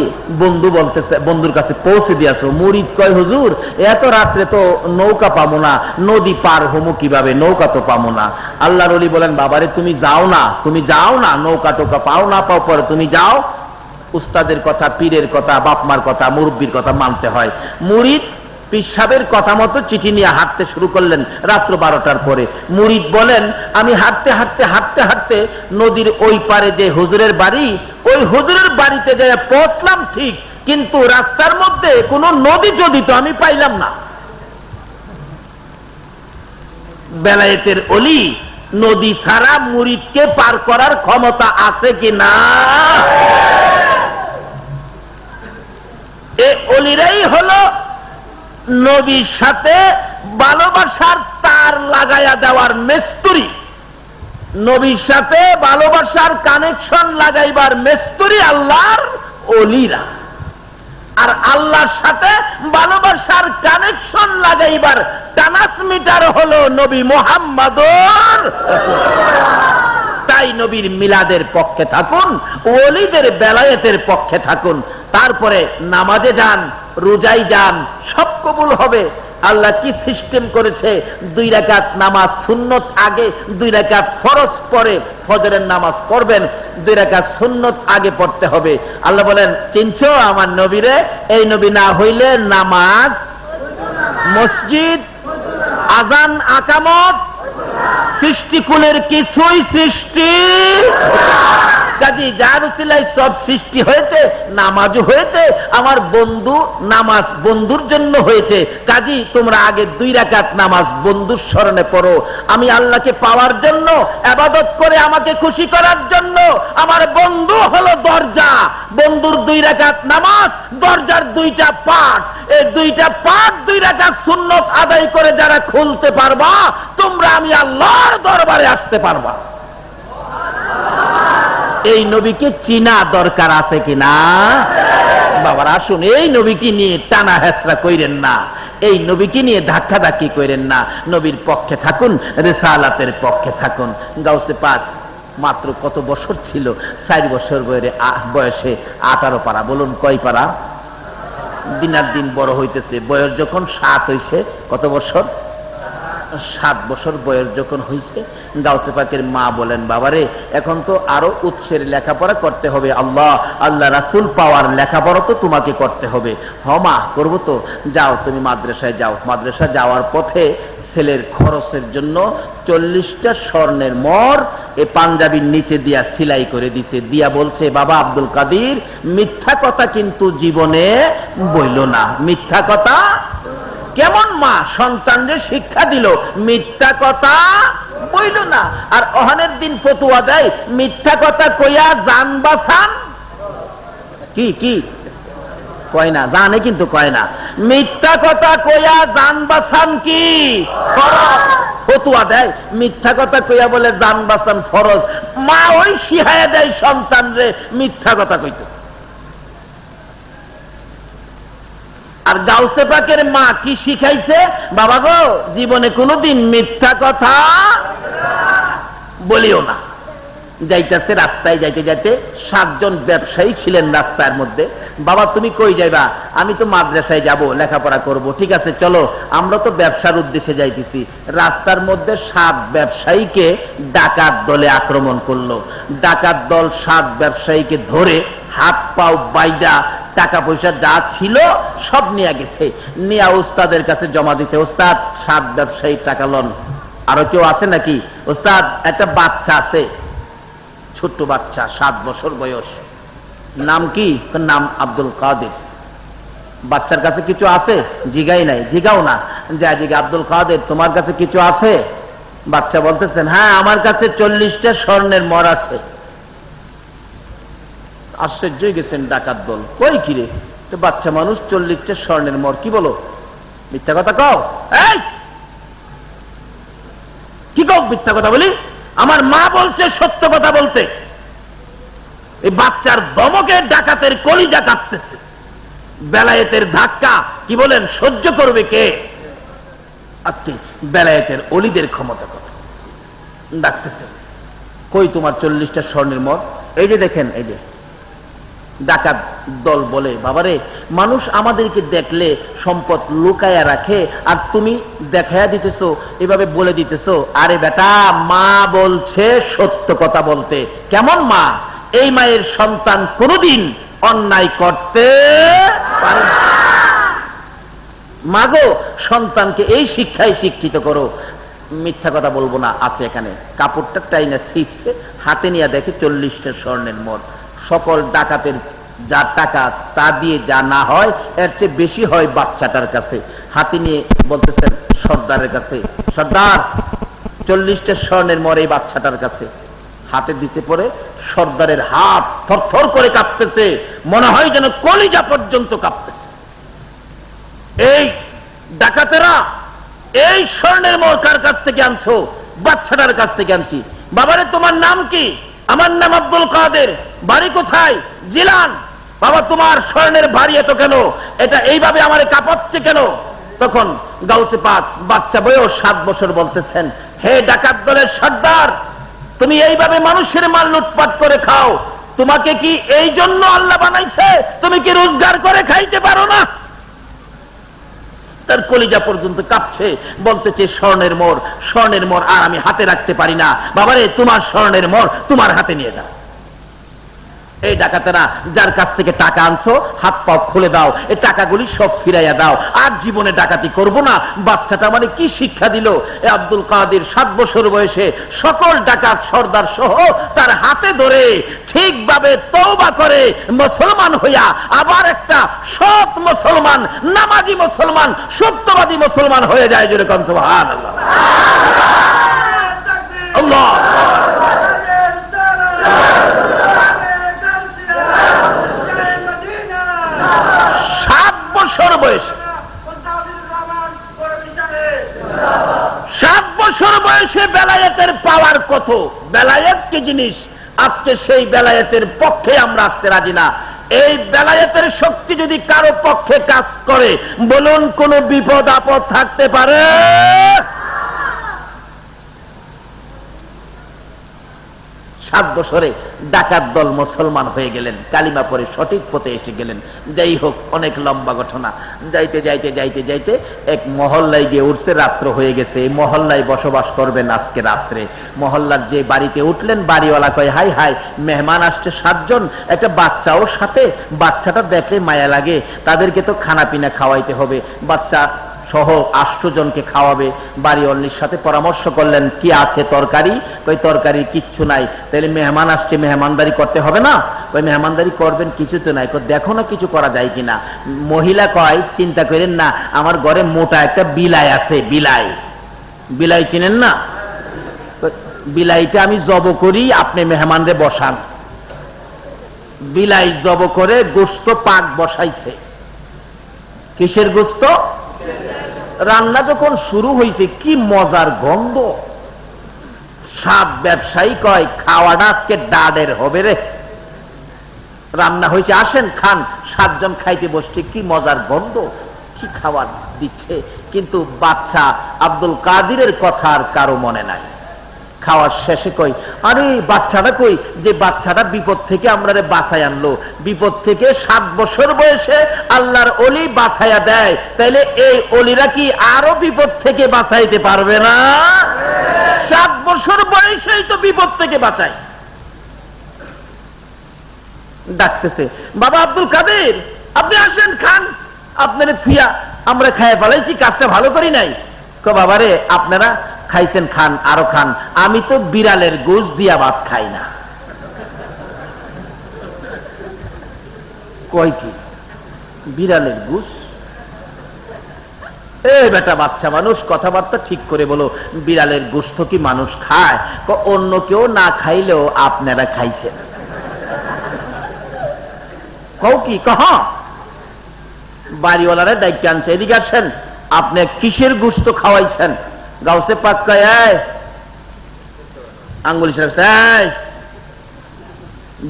বন্ধু বলতে বন্ধুর কাছে পৌঁছে দিয়াছো। মুরিদ কয় হুজুর এত রাত্রে তো নৌকা পাবো না, নদী পার হমু কিভাবে, নৌকা তো পাবো না। আল্লাহর ওলি বলেন বাবারে তুমি যাও না, তুমি যাও না, নৌকা টোকা পাও না পাও পরে তুমি যাও। উস্তাদের কথা, পীরের কথা, বাপমার কথা, মুরব্বীর কথা মানতে হয়। মুরিদ পিসাবের কথা মতো চিঠি নিয়ে হাঁটতে শুরু করলেন রাত্র 12টার পরে। মুরিদ বলেন আমি হাঁটতে হাঁটতে হাঁটতে হাঁটতে নদীর ওই পারে যে হুজুরের বাড়ি, ওই হুজুরের বাড়িতে যাই পৌঁছলাম ঠিক, কিন্তু রাস্তার মধ্যে কোন নদী যদি তো আমি পাইলাম না। বেলায়েতের ওলি নদী ছাড়া মুরিদকে পার করার ক্ষমতা আছে কিনা? এই ওলিরাই হলো নবীর সাথে ভালোবাসার তার লাগাইয়া দেওয়ার মিস্ত্রি, নবীর সাথে ভালোবাসার কানেকশন লাগাইবার মিস্ত্রি আল্লাহর ওলিরা। আর আল্লাহর সাথে ভালোবাসার কানেকশন লাগাইবার ট্রান্সমিটার হলো নবী মুহাম্মদুর রাসূলুল্লাহ। তাই নবীর মিলাদের পক্ষে থাকুন, ওলিদের বেলায়েতের পক্ষে থাকুন। তারপরে নামাজে যান, রোজায় যান, সব কবুল হবে। আল্লাহ কি সিস্টেম করেছে, 2 রাকাত নামাজ সুন্নত আগে, 2 রাকাত ফরজ পরে ফজরের নামাজ পড়বেন, 2 রাকাত সুন্নত আগে পড়তে হবে। আল্লাহ বলেন চিনছো আমার নবীরে? এই নবী না হইলে নামাজ, মসজিদ, আজান, আকামত, সৃষ্টিকুলের কিছুই সৃষ্টি। কাজী যার উসিলায় সব সৃষ্টি হয়েছে, নামাজও হয়েছে। আমার বন্ধু নামাজ বন্ধুর জন্য হয়েছে, কাজী তোমরা আগে 2 রাকাত নামাজ বন্ধুর স্মরণে পড়ো। আমি আল্লাহকে পাওয়ার জন্য, ইবাদত করে আমাকে খুশি করার জন্য আমার বন্ধু হলো দরজা। বন্ধুর 2 রাকাত নামাজ, দরজার 2টা পাট। এই 2টা পাট 2 রাকাত সুন্নত আদায় করে যারা খুলতে পারবা, তোমরা আমি আল্লাহর দরবারে আসতে পারবা। এই নবীকে চিনা দরকার আছে কিনা? বাবার আসুন, এই নবীকে নিয়ে টানা হেসরা কইরেন না, এই নবীকে নিয়ে ধাক্কা ধাক্কি কইরেন না। নবীর পক্ষে থাকুন, রিসালাতের পক্ষে থাকুন। গাউসে পাক মাত্র কত বছর ছিল? 4 বছর বয়সে 18 পারা। বলুন কয় পারা? দিনার দিন বড় হইতেছে। বয়স যখন 7 হইছে, কত বছর? 7 বছর বয়স যখন হয়েছে, গাউসে পাকের মা বলেন, বাবারে এখন তো আরো উচ্চের লেখাপড়া করতে হবে, আল্লাহ রাসূল পাওয়ার লেখাপড়া তো তোমাকে করতে হবে। হ মা, করবো তো। যাও তুমি মাদ্রাসায় যাও। মাদ্রাসা যাওয়ার পথে ছেলের খরচের জন্য 40টা স্বর্ণের মর এ পাঞ্জাবির নিচে দিয়া সেলাই করে দিছে। দিয়া বলছে, বাবা আব্দুল কাদের, মিথ্যা কথা কিন্তু জীবনে বইল না। মিথ্যা কথা কেমন মা সন্তানদের শিক্ষা দিল, মিথ্যা কথা বইল না। আর অহানের দিন ফতুয়া দেয়, মিথ্যা কথা কইয়া জান বাঁচান। কি কি কয় না, জানে কিন্তু কয় না। মিথ্যা কথা কইয়া জান বাঁচান কি ফতুয়া দেয়, মিথ্যা কথা কইয়া বলে জান বাঁচান ফরজ। মা ওই শিখাইয়া দেয় সন্তান রে মিথ্যা কথা কইতে। আর গাউসে পাকের মা কি শিখাইছে? বাবা গো, জীবনে কোনোদিন মিথ্যা কথা বলিও না। যাইতেছে রাস্তায়, যাইতে যাইতে 7 জন ব্যবসায়ী ছিলেন রাস্তার মধ্যে। বাবা তুমি কই যাইবা? আমি তো মাদ্রাসায় যাব, লেখাপড়া করব। ঠিক আছে চলো, আমরা তো ব্যবসার উদ্দেশ্যে যাইতেছি। রাস্তার মধ্যে 7 ব্যবসায়ীকে ডাকাত দলে আক্রমণ করলো। ডাকাত দল 7 ব্যবসায়ীকে ধরে হাত পাও বাইদা টাকা পয়সা যা ছিল সব নিয়ে গেছে। নিয়া উস্তাদের কাছে জমা দিছে। উস্তাদ, 7 ব্যবসায়ী টাকা লন। আরো কেউ আছে নাকি? উস্তাদ, একটা বাচ্চা আছে, ছোট্ট বাচ্চা, 7 বছর বয়স। নাম কি? নাম আব্দুল কাদের। বাচ্চার কাছে কিছু আছে? জিগাই নাই। জিগাও না, যা জিগা, আব্দুল কাদের তোমার কাছে কিছু আছে? বাচ্চা বলতেছেন, হ্যাঁ আমার কাছে 40টা স্বর্ণের মর আছে। আশ্চর্য গেছেন ডাকাত দল, কই কিরে বাচ্চা মানুষ 40টা স্বর্ণের মর, কি বলো? মিথ্যা কথা কও। এই কি কও? মিথ্যা কথা বলি? আমার মা বলছে সত্য কথা বলতে। এই বাচ্চার দমকে ডাকাতের কলিজা কাঁপতেছে। বেলায়েতের ধাক্কা কি বলেন সহ্য করবে কে? আজকে বেলায়েতের অলিদের ক্ষমতা কত। ডাকতেছে, কই তোমার 40টা স্বর্ণের মর? এই যে দেখেন, এই যে। ডাকাত দল বলে, বাবারে মানুষ আমাদেরকে দেখলে সম্পদ লুকায়া রাখে, আর তুমি দেখায়া দিতেছো, এভাবে বলে দিতেছো। আরে বেটা, মা বলছে সত্য কথা বলতে। কেমন মা? এই মায়ের সন্তান কোনদিন অন্যায় করতে পারে না। মাগো, সন্তানকে এই শিক্ষায় শিক্ষিত করো, মিথ্যা কথা বলবো না। আছে এখানে কাপড়টা টাইনা ছিঁড়ছে, হাতে নিয়ে দেখে 40টা স্বর্ণের মর। সকল ডাকাতের যা টাকা তা দিয়ে যা না হয় এর চেয়ে বেশি হয় বাচ্চাটার কাছে। হাতে নিয়ে বলতেছেন সর্দারের কাছে, সর্দার 40টা স্বর্ণের মর এই বাচ্চাটার কাছে। হাতে দিছে পরে সর্দারের হাত থরথর করে কাঁপতেছে, মনে হয় যেন কলিজা পর্যন্ত কাঁপতেছে। এই ডাকাতেরা, এই স্বর্ণের মর কার কাছ থেকে আনছো? বাচ্চাটার কাছ থেকে আনছি। বাবারে তোমার নাম কি? আমার নাম আব্দুল কাদের। বাড়ি কোথায়? জিলান। বাবা তোমার স্বর্ণের ভারী এত কেন? এটা এইভাবে আমারে কাঁপাচ্ছে কেন? তখন গাউসে পাক বাচ্চা বয়স 7 বছর বলতেছেন, হে ডাকাত দলের সর্দার, তুমি এইভাবে মানুষের মাল লুটপাট করে খাও। তোমাকে কি এই জন্য আল্লাহ বানাইছে? তুমি কি রোজগার করে খাইতে পারো না? তার কলিজা পর্যন্ত কাঁপছে, বলতেছে স্বর্ণের মোর, স্বর্ণের মোর আর আমি হাতে রাখতে পারি না। বাবারে তোমার স্বর্ণের মোর তোমার হাতে নিয়ে যাও। এই ডাকাতেরা যার কাছ থেকে টাকা আনছো হাত পাও খুলে দাও, এই টাকাগুলি সব ফিরাইয়া দাও, আর জীবনে ডাকাতি করব না। বাচ্চাটা মানে কি শিক্ষা দিল? এই আব্দুল কাদের 7 বছর বয়সে সকল ডাকাত সর্দার সহ তার হাতে ধরে ঠিকভাবে তওবা করে মুসলমান হইয়া আবার একটা সৎ মুসলমান, নামাজি মুসলমান, সত্যবাদী মুসলমান হয়ে যায়। যেরকম সুবহানাল্লাহ, আল্লাহ। 7 বছর বয়সে, 7 বছর বয়সে বেলায়েতের পাওয়ার কত? বেলায়েত কি জিনিস? আজকে সেই বেলায়েতের পক্ষে আমরা আসতে রাজি না। এই বেলায়েতের শক্তি যদি কারো পক্ষে কাজ করে, বলুন কোন বিপদ আপদ থাকতে পারে? 7 বছরে ডাকাত দল মুসলমান হয়ে গেলেন, কালিমা পরে সঠিক পথে এসে গেলেন। যাই হোক, অনেক লম্বা ঘটনা। যাইতে যাইতে যাইতে যাইতে এক মহল্লায় গিয়ে উঠছে, রাত্র হয়ে গেছে। এই মহল্লায় বসবাস করবেন আজকে রাত্রে। মহল্লার যে বাড়িতে উঠলেন, বাড়িওয়ালা কয়, হাই হাই, মেহমান আসছে 7 জন, একটা বাচ্চাও সাথে। বাচ্চাটা দেখলে মায়া লাগে, তাদেরকে তো খানা পিনা খাওয়াইতে হবে। বাচ্চা সহ 8 জনকে খাওয়াবে। বাড়িওয়ালির সাথে পরামর্শ করলেন, কি আছে তরকারি? কই তরকারি কিচ্ছু নাই। তাহলে মেহমান আসছে, মেহমানদারি করতে হবে না? কই মেহমানদারি করবেন, কিছু তো নাই। দেখো না কিছু করা যায় কিনা। মহিলা কয়, চিন্তা করেন না, আমার ঘরে মোটা একটা বিলাই আছে। বিলাই, বিলাই চিনেন না? বিলাইটা আমি জব করি, আপনি মেহমানরে বসান। বিলাই জব করে গোস্ত পাক বসাইছে। কিসের গোস্ত? রান্না যখন শুরু হয়েছে, কি মজার গন্ধ। সাত ব্যবসায়ী কয়, খাওয়াটা আজকে ডাডের হবে রে। রান্না হয়েছে, আসেন খান। 7 জন খাইতে বসছে, কি মজার গন্ধ, কি খাবার দিচ্ছে। কিন্তু বাচ্চা আব্দুল কাদিরের কথা আর কারো মনে নাই। খাওয়ার শেষে কই, আরে বাচ্চাটা কই, যে বাচ্চাটা বিপদ থেকে আমরা বাঁচাই আনলো। বিপদ থেকে 7 বছর বয়সে আল্লাহর ওলি বাঁচাইয়া দেয়, তাইলে এই ওলিরা কি আরো বিপদ থেকে বাঁচাইতে পারবে না? 7 বছর বয়সেই তো বিপদ থেকে বাঁচায়। ডাকতেছে, বাবা আব্দুল কাদের, আপনি আসেন খান। আপনারা থুইয়া আমরা খাইয়া ফেলাইছি, কাজটা ভালো করি নাই। বাবারে, আপনারা খাইছেন, খান, আরো খান। আমি তো বিড়ালের গোশ দিয়া ভাত খাই না। কয় কি বিড়ালের গোশ? এই বেটা বাচ্চা মানুষ, কথাবার্তা ঠিক করে বলো। বিড়ালের গোশত কি মানুষ খায়? অন্য কেউ না খাইলেও আপনারা খাইছেন। কও কি? কহ বাড়িওয়ালারা দায়িত্ব আনছে, এদিকে আসেন। আপনি কিসের গোশত খাওয়াইছেন? গাউসে পাক কয়, আঙ্গুল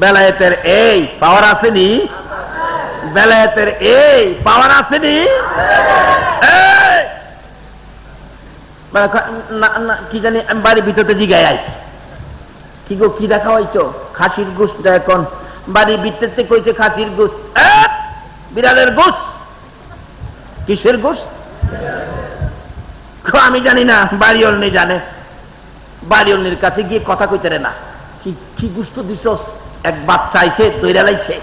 বেলায়েতের এই পাওয়ার আসেনি? বেলায়েতের এই পাওয়ার আসেনি? কি জানি, আমি বাড়ির ভিতরে জিগাই, কি গো কি দেখা হয়েছ? খাসির গোশত। এখন বাড়ির ভিতরে কইছে খাসির গোশত। বিড়ালের গোশত? কিসের গোশত? আমি জানি না, বাড়িওয়ালি জানে। বাড়িওয়ালির কাছে গিয়ে কথা কইতে রে না, কি গোশত দিছস? এক বাচ্চা আইছে, দইরা লাইছে।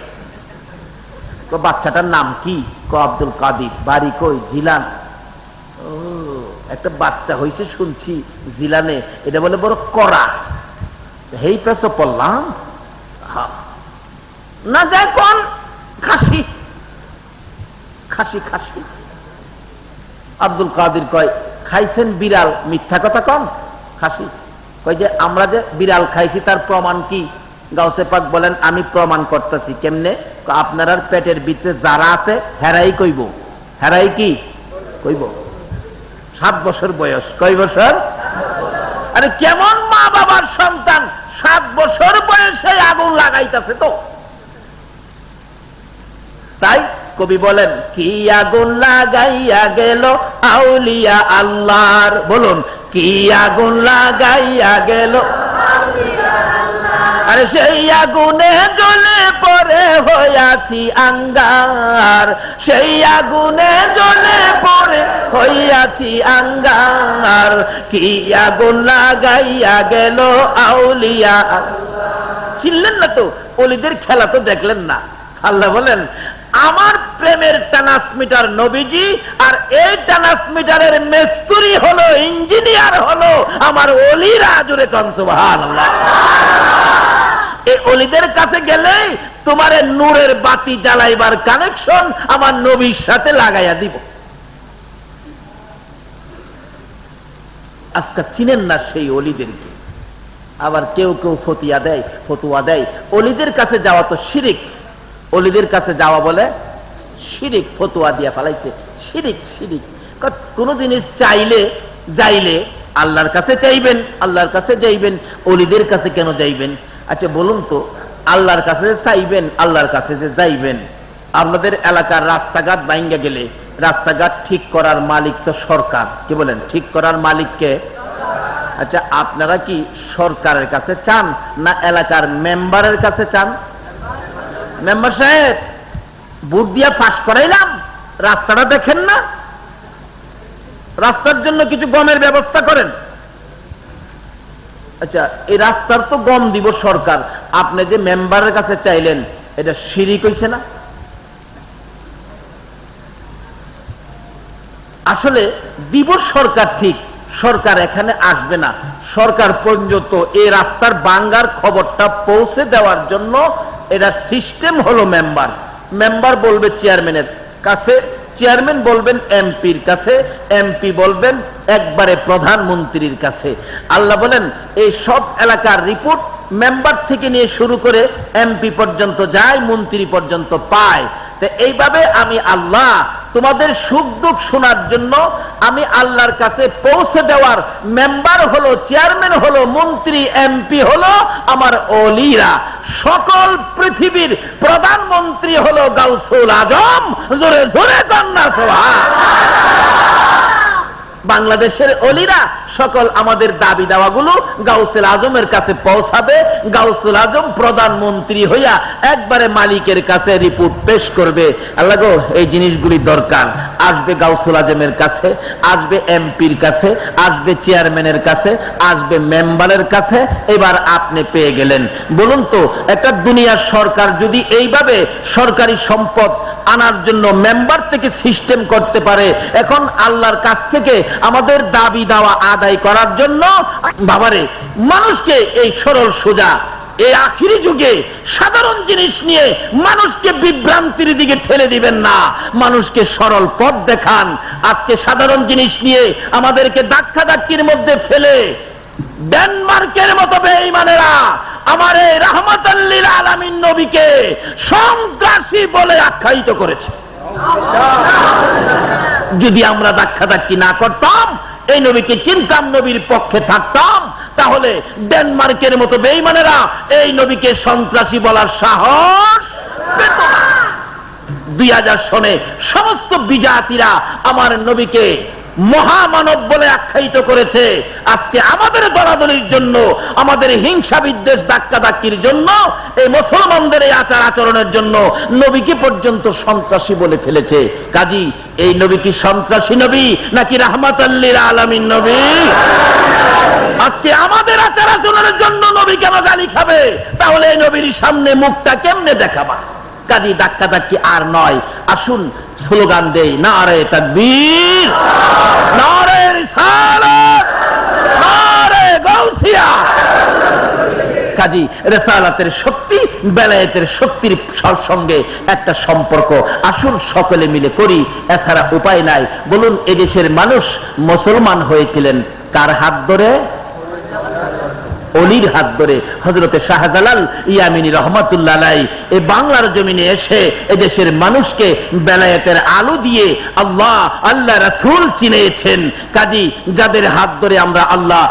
বাচ্চাটার নাম কি? আব্দুল কাদির। বাড়ি কই? জিলান। ও, একটা বাচ্চা হয়েছে শুনছি জিলানে, এটা বলে বড় কড়া। হেই পেছো পড়লাম না, যায় কোন খাসি খাসি খাসি। আব্দুল কাদির কয়, খাইছেন বিড়াল? মিথ্যা কথা কন। খাসি কয় যে আমরা যে বিড়াল খাইছি তার প্রমাণ কি? গাউসে পাক বলেন, আমি প্রমাণ করতেছি। কেমনে? আপনার পেটের ভিতরে যারা আছে হেরাই কইব। হেরাই কি কইব? 7 বছর বয়স। কয় বছর? আরে কেমন মা বাবার সন্তান 7 বছর বয়সে আগুন লাগাইতেছে। তো তাই কবি বলেন, কি আগুন লাগাইয়া গেল আউলিয়া আল্লাহর। বলুন, কি আগুন লাগাইয়া গেল। আরে সেই আগুনে জ্বলে পড়ে হইয়াছি আঙ্গার। সেই আগুনে জ্বলে পড়ে হইয়াছি আঙ্গার। কি আগুন লাগাইয়া গেল আউলিয়া। চিনলেন না তো? ওলিদের খেলা তো দেখলেন না? আল্লাহ বলেন, আমার প্রেমের ট্রান্সমিটার নবীজি, আর এই ট্রান্সমিটারের মিস্ত্রি হলো, ইঞ্জিনিয়ার হলো আমার ওলিরা। জোরে কোন সুবহানাল্লাহ। এই ওলিদের কাছে গেলে তোমার নূরের বাতি জ্বালাইবার কানেকশন আমার নবীর সাথে লাগাইয়া দিব। আজকে চিনেন না সেই ওলিদেরকে। আবার কেউ কেউ ফতুয়া দেয় ওলিদের কাছে যাওয়া তো শিরিক। ওলিদের কাছে যাওয়া বলে শিরিক। ফতুয়া দিয়া ফেলাইছে শিরিক। শিরিক কোন জিনিস যাইলে আল্লাহর কাছে চাইবেন, আল্লাহর কাছে যাইবেন। ওলিদের কাছে কেন যাইবেন? আচ্ছা বলুন তো, আল্লাহর কাছে চাইবেন, আল্লাহর কাছে যে যাইবেন, আপনাদের এলাকার রাস্তাঘাট ভাঙ্গা গেলে রাস্তাঘাট ঠিক করার মালিক তো সরকার, কি বলেন? ঠিক করার মালিককে। আচ্ছা আপনারা কি সরকারের কাছে চান না এলাকার মেম্বারের কাছে চান? মেম্বার সাহেব ভোট দিয়া পাস করাইলাম, রাস্তাটা দেখেন না, রাস্তার জন্য কিছু গমের ব্যবস্থা করেন। আচ্ছা এই রাস্তার তো গম দিব সরকার, আপনি যে মেম্বারের কাছে চাইলেন এটা শিরিক হইছে না? আসলে দিব সরকার ঠিক, সরকার এখানে আসবে না, সরকার পর্যন্ত এই রাস্তার ভাঙ্গার খবরটা পৌঁছে দেওয়ার জন্য এটার সিস্টেম হলো মেম্বার। মেম্বার বলবে চেয়ারম্যানের কাছে, চেয়ারম্যান বলবেন এমপির কাছে, এমপি বলবেন একবারে প্রধানমন্ত্রীর কাছে। আল্লাহ বলেন এই সব এলাকার রিপোর্ট মেম্বার থেকে নিয়ে শুরু করে এমপি পর্যন্ত যায়, মন্ত্রী পর্যন্ত পায়। এইভাবে আমি আল্লাহ তোমাদের সুখ দুঃখ শোনার জন্য আমি আল্লাহর কাছে পৌঁছে দেওয়ার মেম্বার হলো, চেয়ারম্যান হলো, মন্ত্রী এমপি হলো আমার ওলিরা। সকল পৃথিবীর প্রধানমন্ত্রী হলো গাউসুল আজম। জোরে জোরে কন্যা সুবহান। বাংলাদেশের ওলিরা সকল আমাদের দাবি দাওয়াগুলো গাউসুল আজমের কাছে পৌঁছাবে। গাউসুল আজম প্রধানমন্ত্রী হইয়া একবারে মালিকের কাছে রিপোর্ট পেশ করবে। আল্লাহ গো এই জিনিসগুলি দরকার। আসবে গাউসুল আজমের কাছে, আসবে এমপির কাছে, আসবে চেয়ারম্যানের কাছে, আসবে মেম্বারের কাছে। এবার আপনি পেয়ে গেলেন। বলুন তো একটা দুনিয়ার সরকার যদি এইভাবে সরকারি সম্পদ আনার জন্য মেম্বার থেকে সিস্টেম করতে পারে, এখন আল্লাহর কাছ থেকে আমাদের দাবি দাওয়া আদায় করার জন্য বাবারে মানুষকে এই সরল সোজা এই আখিরি যুগে সাধারণ জিনিস নিয়ে মানুষকে বিভ্রান্তির দিকে ঠেলে দিবেন না, মানুষকে সরল পথ দেখান। আজকে সাধারণ জিনিস নিয়ে আমাদেরকে ধাক্কা ধাক্কির মধ্যে ফেলে ডেনমার্কের মতো বেঈমানেরা আমার এই রাহমাতাল লিল আলামিন নবীকে সন্ত্রাসী বলে আখ্যায়িত করেছে। যদি আমরা ধাক্কা ধাক্কি না করতাম, এই নবীকে চিনতাম, নবীর পক্ষে থাকতাম, তাহলে ডেনমার্কের মতো বেঈমানেরা এই নবীকে সন্ত্রাসী বলার সাহস পেত না। 2000 সনে সমস্ত বিজাতিরা আমার নবীকে মহামানব বলে আখ্যায়িত করেছে। আজকে আমাদের দলাদলির জন্য, আমাদের হিংসা বিদ্বেষ ধাক্কা ধাক্কির জন্য, এই মুসলমানদের এই আচার আচরণের জন্য নবীকে পর্যন্ত সন্ত্রাসী বলে ফেলেছে। কাজী এই নবী কি সন্ত্রাসী নবী নাকি রাহমাতাল লিল আলামিন নবী? আজকে আমাদের আচার আচরণের জন্য নবী কেন গালি খাবে? তাহলে এই নবীর সামনে মুখটা কেমনে দেখাবা? কাজী ধাক্কা ধাক্কি আর নয়। আসুন স্লোগান দেই, নারে তাকবীর, নারে রিসালাত, নারে গাউসিয়া। কাজী রিসালাতের শক্তি বেলায়েতের শক্তির সঙ্গে একটা সম্পর্ক। আসুন সকলে মিলে করি, এছাড়া উপায় নাই। বলুন এদেশের মানুষ মুসলমান হয়েছিলেন কার হাত ধরে? অলির হাত ধরে। হযরতে শাহজালাল ইয়ামিনী রহমাতুল্লাহ আলাইহি এই বাংলার জমিনে এসে এদেশের মানুষকে বেলায়েতের আলো দিয়ে আল্লাহ রাসূল চিনিয়েছেন। কাজী যাদের হাত ধরে আমরা আল্লাহ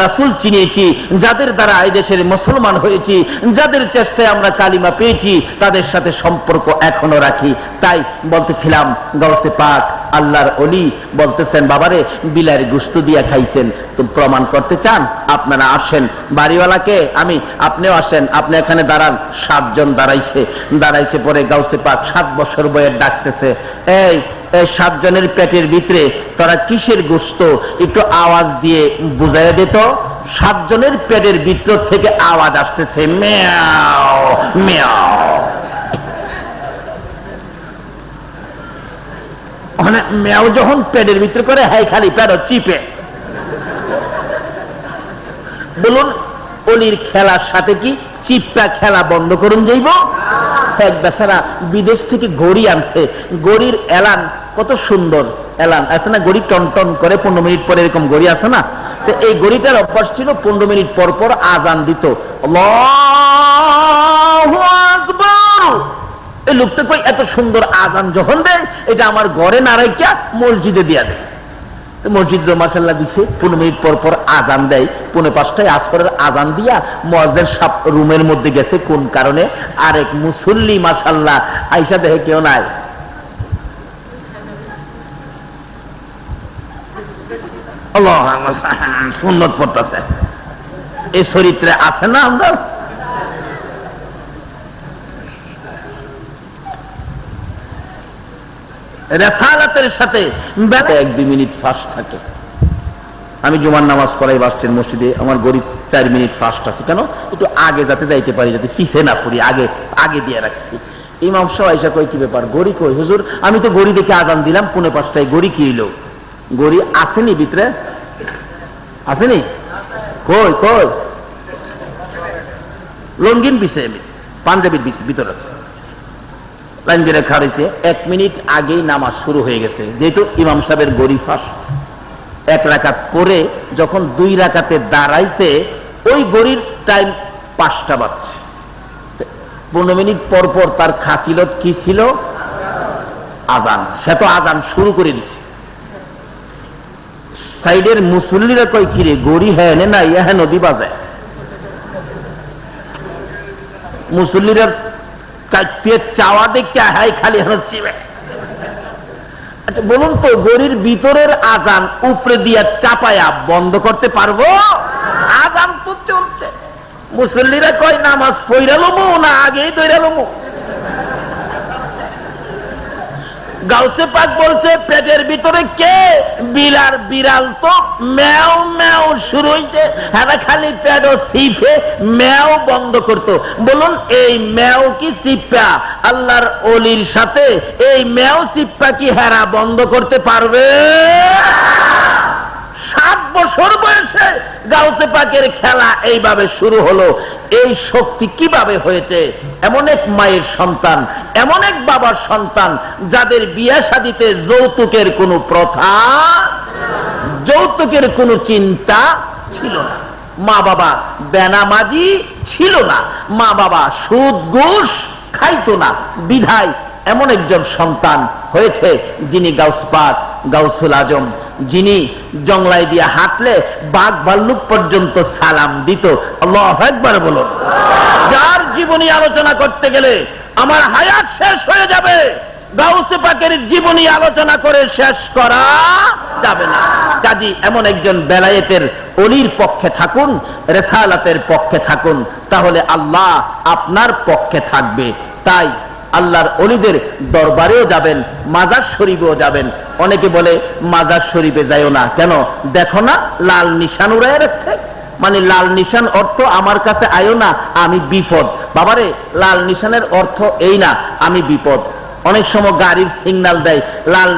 রাসূল চিনিয়েছি, যাদের দ্বারা এদেশের মুসলমান হয়েছি, যাদের চেষ্টায় আমরা কালিমা পেয়েছি, তাদের সাথে সম্পর্ক এখনো রাখি। তাই বলতেছিলাম গাউসে পাক আল্লাহর ওলি বলতেছেন, বাবারে বিলার গোশত দিয়া খাইছেন, তো প্রমাণ করতে চান? আপনারা আসেন, বাড়িওয়ালাকে আপনিও আসেন, আপনি এখানে দাঁড়ান। 7 জন দাঁড়াইছে পরে গাউসে পাক 7 বছর বয়স ডাকতেছে, এই 7 জনের পেটের ভিতরে তোরা কিসের গোশত একটু আওয়াজ দিয়ে বুঝাইয়া দিত। 7 জনের পেটের ভিতর থেকে আওয়াজ আসতেছে মিয়াও মিয়াও। মানে মেয়াও যখন পেটের ভিতর করে, হাই খালি পেট চিপে। বলুন অলির খেলার সাথে কি চিপটা খেলা বন্ধ করুন যাইব? এক বেচারা বিদেশ থেকে ঘড়ি আনছে, ঘড়ির এলান কত সুন্দর এলান আছে না, ঘড়ি টন টন করে 15 মিনিট পরে, এরকম ঘড়ি আছে না। তো এই ঘড়িটার অভ্যাস ছিল 15 মিনিট পর পর আজান দিত। আল্লাহু আকবার। এই লোকটা কই এত সুন্দর আজান যখন দেয়, এটা আমার ঘরে না রাইখা মসজিদে দিয়া দেয়। মসজিদ মাশাআল্লাহ দিছে, 15 মিনিট পর পর আজান দেয়। 4:45 আসরের আজান দিয়া মুয়াজ্জিন সাহেব রুমের মধ্যে গেছে কোন কারণে, আরেক মুসল্লি মাশাআল্লাহ আয়েশা দেখে কেউ নাই। আল্লাহ সুন্নত পড়তেছে। এই চরিত্রে আছে না আমরা? রেসালাতের সাথে 1-2 মিনিট ফাস্ট থাকে। আমি জুমার নামাজ পড়াই বাসটের মসজিদে, আমার গরিব 4 মিনিট ফাস্ট আছে। কেন? একটু আগে যাতে যাইতে পারি, যাতে পিছে না পড়ি, আগে আগে দিয়ে রাখছি। ইমাম সাহেব আয়েশা কই কি ব্যাপার, গড়ি কই? হুজুর আমি তো গড়ি দেখে আজান দিলাম 5:45, গড়ি কি হইলো? গড়ি আসেনি ভিতরে, আসেনি? কই কই? লঙ্গিন পিছে, পাঞ্জাবির ভিতরে রাখছে, লাইন দিয়ে রাখা রয়েছে। 1 মিনিট আগেই নামাজ শুরু হয়ে গেছে। যেহেতু ইমাম সাহেবের গড়ি ফাঁস, 1 রাকাত পরে যখন 2 রাকাতে দাঁড়াইছে, ওই গড়ির টাইম 5টা বাজছে। 15 মিনিট পর পর তার খাসিলত কি ছিল? আজান। সে তো আজান শুরু করে দিছে। সাইডের মুসল্লিরা কই কিরে গড়ি হ্যাঁ না ইয়া নদী বাজায়। মুসল্লিরা চাওয়া দেখতে হাই খালি হচ্ছে। আচ্ছা বলুন তো, গড়ির ভিতরের আজান উপরে দিয়া চাপায়া বন্ধ করতে পারবো? আজান তো চলছে। মুসল্লিরা কয় নামাজ পড়ালমু না আগেই দৌড়ালমু। গাউসে পাক বলছে পেটের ভিতরে কে? বিলার বিড়াল তো ম্যাও ম্যাও শুরু হয়েছে। হ্যাঁ খালি পেট সিফে ম্যাও বন্ধ করত। বলুন এই ম্যাও কি সিপ্পা আল্লাহর ওলির সাথে এই ম্যাও সিপ্পা কি হেরা বন্ধ করতে পারবে? 7 বছর বয়সে গাউসে পাকের খেলা এইভাবে শুরু হলো। এই শক্তি কিভাবে হয়েছে? এমন এক মায়ের সন্তান, এমন এক বাবার সন্তান যাদের বিয়ে শাদীতে যৌতুকের কোনো প্রথা, যৌতুকের কোনো চিন্তা ছিল না। মা বাবা বেনামাজি ছিল না, মা বাবা সুদ ঘুষ খাইতো না। বিধায় এমন একজন সন্তান হয়েছে যিনি গাউস পাক, গাউসুল আজম, যিনি জংলাই দিয়ে হাঁটলে বাঘ ভাল্লুক পর্যন্ত সালাম দিত। আল্লাহু আকবার বলুন। যার জীবনী আলোচনা করতে গেলে আমার হায়াত শেষ হয়ে যাবে, গাউসে পাকের জীবনী আলোচনা করে শেষ করা যাবে না। কাজী এমন একজন বেলায়েতের ওলির পক্ষে থাকুন, রেসালাতের পক্ষে থাকুন, তাহলে আল্লাহ আপনার পক্ষে থাকবে। তাই আল্লাহর ওলিদের দরবারেও যাবেন, মাজার শরীফেও যাবেন। অনেকে বলে মাজার শরীফে যাইও না, কেন? দেখো না লাল নিশান উড়ায় রাখছে। মানে লাল নিশান অর্থ আমার কাছে আয়ো না, আমি বিপদ। বাবারে লাল নিশানের অর্থ এই না আমি বিপদ। অনেক সময় গাড়ির সিগন্যাল দেয়, লাল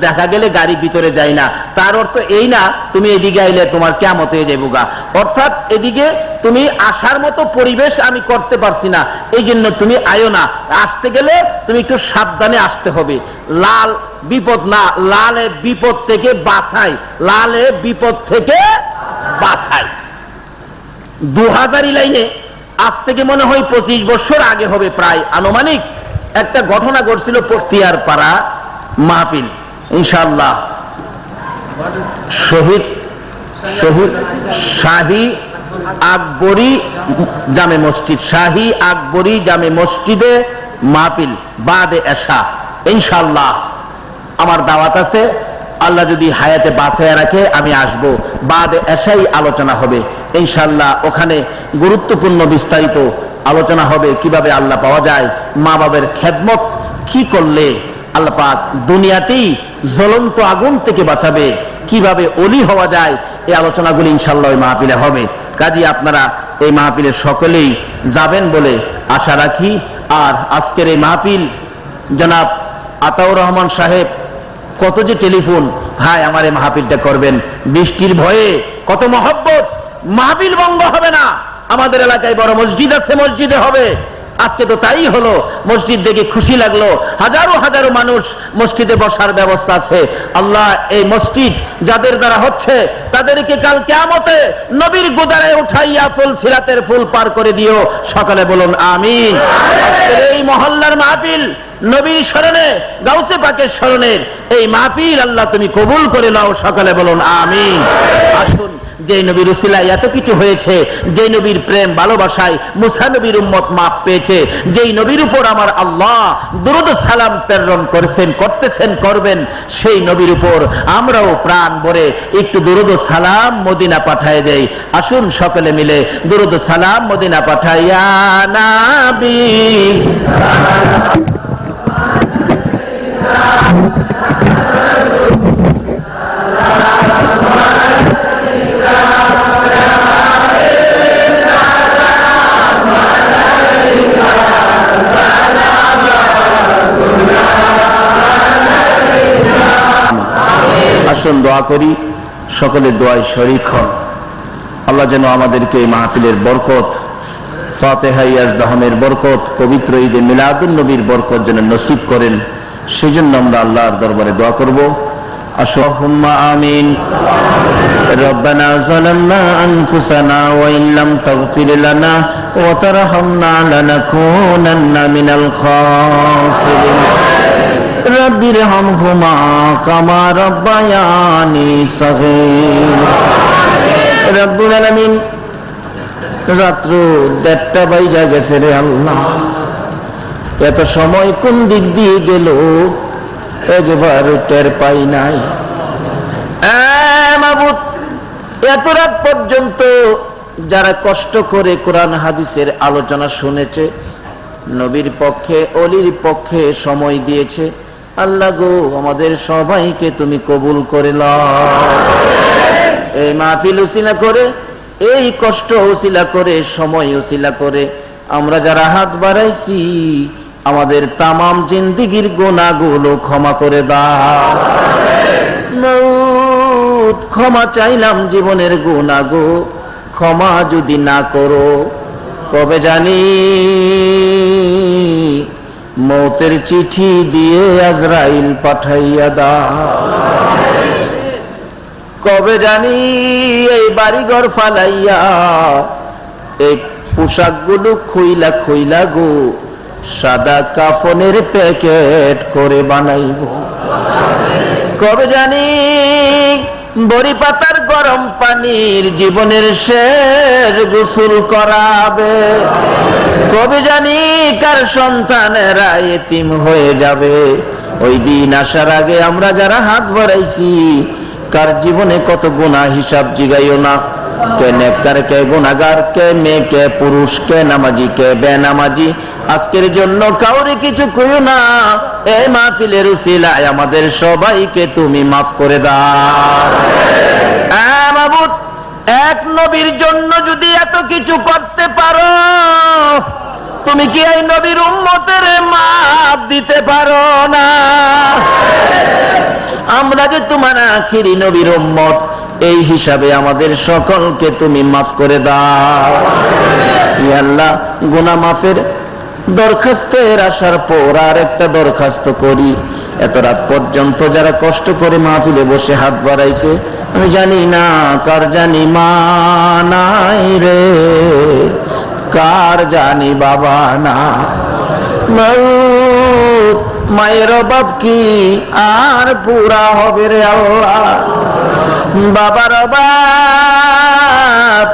দেখা গেলে গাড়ি ভিতরে যায় না, তার অর্থ এই না তুমি এদিকে আইলে তোমার কিয়ামত হয়ে যাইবো গা। অর্থাৎ এদিকে তুমি আসার মতো পরিবেশ আমি করতে পারছি না, এই জন্য তুমি আয়ো না। আসতে গেলে তুমি একটু সাবধানে আসতে হবে। লাল বিপদ না, লালে বিপদ থেকে বাঁচাই, লালে বিপদ থেকে বাঁচাই। 2000 লাইনে আজ থেকে মনে হয় 25 বছর আগে হবে প্রায় আনুমানিক, একটা ঘটনা ঘটছিল পস্তিয়ার পাড়া মাহফিল। ইনশাআল্লাহ শহীদ শাহী আকবরী জামে মসজিদ, শাহী আকবরী জামে মসজিদে মাহফিল বাদে এশা। ইনশাআল্লাহ আমার দাওয়াত আছে, আল্লাহ যদি হায়াতে বাঁচায় রাখে আমি আসব। বাদে এশাই আলোচনা হবে ইনশাআল্লাহ। ওখানে গুরুত্বপূর্ণ বিস্তারিত আলোচনা হবে কিভাবে আল্লাহ পাওয়া যায়, মা বাবার খেদমত কি করলে আল্লাহ পাক দুনিয়াতেই জ্বলন্ত আগুন থেকে বাঁচাবে, কিভাবে ওলি হওয়া যায়, এই আলোচনাগুলি ইনশাআল্লাহ ওই মাহফিলে হবে। কাজী আপনারা এই মাহফিলে সকলেই যাবেন বলে আশা রাখি। আর আজকের এই মাহফিল জনাব আতাউর রহমান সাহেব কত যে টেলিফোন, ভাই আমার এই মাহফিলটা করবেন, বৃষ্টির ভয়ে কত মহব্বত। মাহফিল বন্ধ হবে না, আমাদের এলাকায় বড় মসজিদ আছে, মসজিদে হবে। আজকে তো তাই হলো। মসজিদ দেখে খুশি লাগলো, হাজারো হাজারো মানুষ মসজিদে বসার ব্যবস্থা আছে। আল্লাহ এই মসজিদ যাদের দ্বারা হচ্ছে তাদেরকে কাল কিয়ামতে নবীর গোদারে উঠাইয়া ফুল সিরাতের ফুল পার করে দিও। সকালে বলুন আমিন। এই মহল্লার মাহফিল নবীর স্মরণে, গাউসে পাকের স্মরণের এই মাহফিল আল্লাহ তুমি কবুল করে নাও। সকালে বলুন আমিন। আসুন, যে নবীর উসিলায় এত কিছু হয়েছে, যে নবীর প্রেম ভালোবাসায় মুসা নবীর উম্মত মাপ পেয়েছে, যেই নবীর উপর আমার আল্লাহ দুরূদ সালাম প্রেরণ করেছেন, করতেছেন, করবেন, সেই নবীর উপর আমরাও প্রাণ ভরে একটু দুরূদ সালাম মদিনা পাঠায় দেই। আসুন সকলে মিলে দুরূদ সালাম মদিনা পাঠাইয়া নবী। আসুন দোয়া করি, সকলের দোয়ায় শরীক হন। আল্লাহ যেন আমাদেরকে এই মাহফিলের বরকত, ফাতিহা ইয়াজদাহমের বরকত, পবিত্র ঈদে মিলাদুন নবীর বরকত যেন নসিব করেন, সেজন্য আমরা আল্লাহর দরবারে দোয়া করব। আল্লাহুম্মা আমিন। রব্বানা যালামনা আনফুসানা ওয়া ইন লাম তাগফির লানা ওয়া তারহামনা লানাকুনান্না মিনাল খাসিরিন। রব্বিরহামহুমা কামা রাব্বায়ানি সগীর। রব্বুল আলামিন, রাত্র 1:30 বাজে গেছে রে আল্লাহ, এত সময় কোন দিক দিয়ে গেল একবারে টের পাই নাই। মাবুদ, এত রাত পর্যন্ত যারা কষ্ট করে কোরআন হাদিসের আলোচনা শুনেছে, নবীর পক্ষে অলির পক্ষে সময় দিয়েছে, আল্লাহ গো আমাদের সবাইকে তুমি কবুল করে নাও। এই মাহফিল উসিলা করে, এই কষ্ট উসিলা করে, সময় উসিলা করে আমরা যারা হাত বাড়াইছি, আমাদের তামাম জিন্দেগীর গুনাহগুলো ক্ষমা করে দাও। মওত ক্ষমা চাইলাম জীবনের গুনাহগো, ক্ষমা যদি না করো কবে জানি মৌতের চিঠি দিয়ে আজরাইল পাঠাইয়া দাও। কবে জানি এই বাড়িঘর ফালাইয়া এই পোশাকগুলো খুইলা খুইলা গো সাদা কাফনের প্যাকেট করে বানাইব। কবে জানি বড়ি পাতার গরম পানির জীবনের শেষ গোসল করাবে। কবে জানি কার সন্তানেরা এতিম হয়ে যাবে। ওই দিন আসার আগে আমরা যারা হাত বাড়াইছি, কার জীবনে কত গুনাহ হিসাব জিগাইও না। কে নেককার, কে গুনাহগার, কে মেয়ে, কে পুরুষ, কে নামাজি, কে বেনামাজি, আজকের জন্য কাউরে কিছু কইও না। এই মাহফিলের উসিলায় আমাদের সবাইকে তুমি মাফ করে দাও। মাবুদ, এক নবীর জন্য যদি এত কিছু করতে পারো, তুমি কি এই নবীর উম্মতের মাফ দিতে পারো না? আমরা যে তোমার আখিরি নবীর উম্মত, এই হিসাবে আমাদের সকলকে তুমি মাফ করে দাও। ইয়া আল্লাহ, গুনাহ মাফের দরখাস্তের আসার পর আর একটা দরখাস্ত করি। এত রাত পর্যন্ত যারা কষ্ট করে মাহফিলে বসে হাত বাড়াইছে, আমি জানি না কার জানি মা নাই রে, কার জানি বাবা না। মায়ের অভাব কি আর পুরা হবে রে আল্লাহ? বাবার অভাব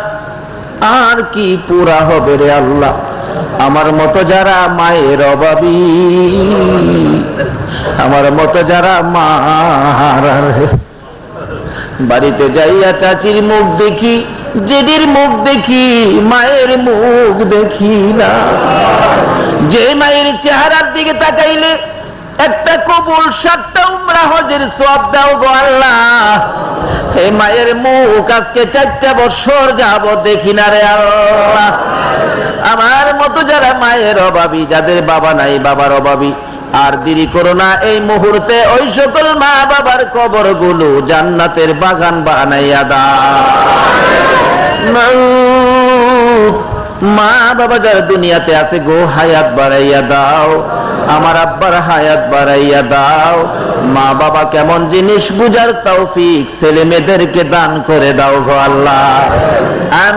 আর কি পুরা হবে রে আল্লাহ? আমার মতো যারা মায়ের অভাবী, আমার মতো যারা মারা, বাড়িতে যাইয়া চাচির মুখ দেখি, জেদির মুখ দেখি, মায়ের মুখ দেখি না। যে মায়ের চেহারার দিকে তাকাইলে একটা কবুল 7টা উমরা হজের সওয়াব দাও গো আল্লাহ, এই মায়ের মুখ আজকে 4টা বছর যাব দেখি না রে আল্লাহ। আমার মতো যারা মায়ের অভাবী, যাদের বাবা নাই, বাবার অভাবী, আর দেরি করো না, এই মুহূর্তে ওই সকল মা বাবার কবরগুলো জান্নাতের বাগান বানাইয়া দাও। মা বাবা যারা দুনিয়াতে আছে গো, হায়াত বাড়াইয়া দাও, আমার আব্বার হায়াত বাড়াইয়া দাও। মা বাবা কেমন জিনিস বুঝার তৌফিক ছেলে মেয়েদেরকে দান করে দাও গো আল্লাহ।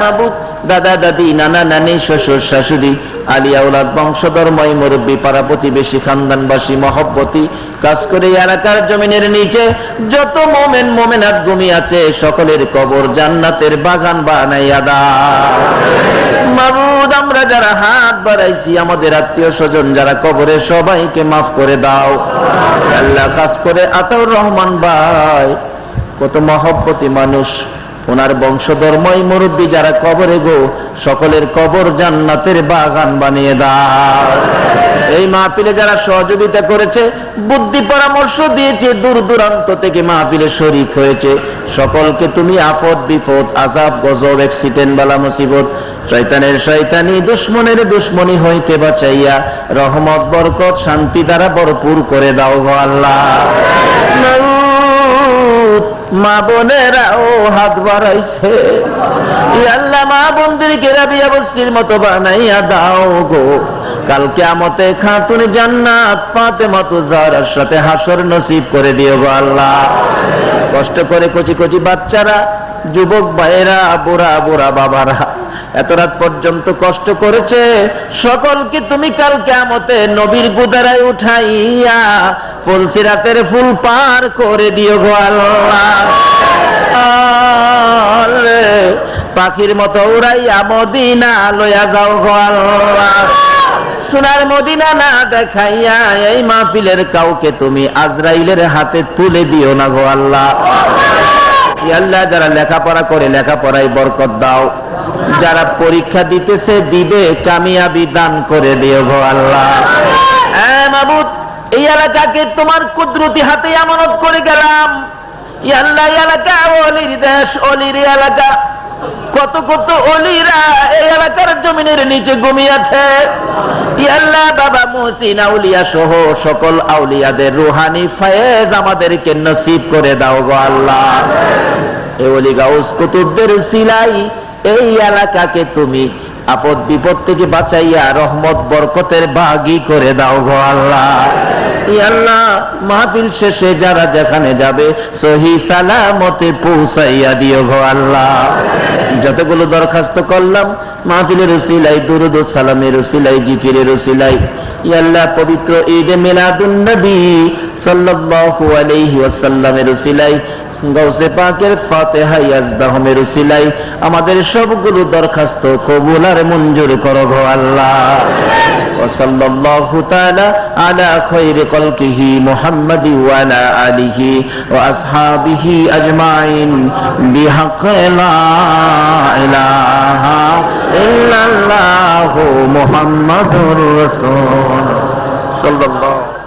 মাবুদ, দাদা দাদি, নানা নানি, শ্বশুর শাশুড়ি, আলিয়া উলাদ, বংশধর, মই মুরব্বী, পাড়া প্রতিবেশী, খানদানবাসী, মহব্বতী, কাজ করে এলাকার জমিনের নিচে যত মোমেন মোমেনাত ঘুমিয়ে আছে সকলের কবর জান্নাতের বাগান বানাইয়া দাও। মাবুদ, আমরা যারা হাত বাড়াইছি, আমাদের আত্মীয় স্বজন যারা কবরে, সবাইকে মাফ করে দাও আল্লাহ। খাস করে আতাউর রহমান ভাই, কত মহব্বতী মানুষ, ওনার বংশধর্মই মুরব্বী যারা কবরে গো, সকলের কবর জান্নাতের বাগান বানিয়ে দাও। এই মাহফিলে যারা সহযোগিতা করেছে, বুদ্ধি পরামর্শ দিয়েছে, দূর দূরান্ত থেকে মাহফিলে শরীক হয়েছে, সকলকে তুমি আফত বিপদ, আযাব গজব, অ্যাক্সিডেন্ট, বালা মুসিবত, শয়তানের শয়তানি, দুশমনের দুশমনি হইতে বাঁচাইয়া রহমত, বরকত, শান্তি দ্বারা ভরপুর করে দাও গো আল্লাহ। মা বোনেরাও হাত বাড়াইছে, আল্লাহ মা বোনদেরকে রাবিয়া বস্তির মতো বানাইয়া দাও গো। কাল কিয়ামতে খাতুন জান্নাত ফাতেমা জাহরার সাথে হাসর নসিব করে দিও গো আল্লাহ। কষ্ট করে কচি কচি বাচ্চারা, যুবক ভাইয়েরা, বুড়া বুড়া বাবারা এত রাত পর্যন্ত কষ্ট করেছে, সকলকে তুমি কাল কিয়ামতে নবীর গুদারায় উঠাইয়া ফুলসিরাতের ফুল পার করে দিও গো আল্লাহ। পাখির মতো উড়াইয়া মদিনা লইয়া যাও গো আল্লাহ। সোনার মদিনা না দেখাইয়া এই মাহফিলের কাউকে তুমি আজরাইলের হাতে তুলে দিও না গো আল্লাহ। আল্লাহ, যারা লেখাপড়া করে লেখাপড়ায় বরকত দাও, যারা পরীক্ষা দিতেছে দিবে কামিয়াবি দান করে দিও গো আল্লাহ। মাবুদ, এই এলাকাকে তোমার কুদরতি হাতে আমানত করে গেলাম। আল্লাহ, এলাকা ওলির দেশ, অলির এলাকা, কত কত অলিরা এই এলাকার জমিনের নিচে ঘুমিয়ে আছে। আল্লাহ, বাবা মুহসিন আউলিয়া সহ সকল আউলিয়াদের রুহানি ফায়েজ আমাদেরকে নসিব করে দাও গো আল্লাহ। এই ওলি গাউস কুতুবদের সিলাই এই এলাকাকে তুমি আপদ বিপদ থেকে বাঁচাইয়া রহমত বরকতের ভাগী করে দাও গো আল্লাহ। আল্লাহ, মাহফিল শেষে যারা যেখানে যাবে সহি সালামতে পৌঁছাইয়া দিও গো আল্লাহ। যতগুলো দরখাস্ত করলাম মাহফিলের উসিলাই, দুরুদ ও সালামের উসিলাই, জিকিরের উসিলাই, আল্লাহ পবিত্র ঈদে মিলাদুন নবী সাল্লাল্লাহু আলাইহি ওয়াসাল্লামের উসিলাই, গাউসে পাকের ফাতিহা ইয়াজদাহমের উসিলাই আমাদের সবগুলো দরখাস্ত কবুল আর মঞ্জুর করো গো আল্লাহ। ওয়া সাল্লাল্লাহু তাআলা আলা খায়রি খালকিহি মুহাম্মাদি ওয়া আলা আলিহি ওয়া আসহাবিহি আজমাইন বিহাক্কি লা ইলাহা ইল্লাল্লাহু মুহাম্মাদুর রাসূল সাল্লাল্লাহু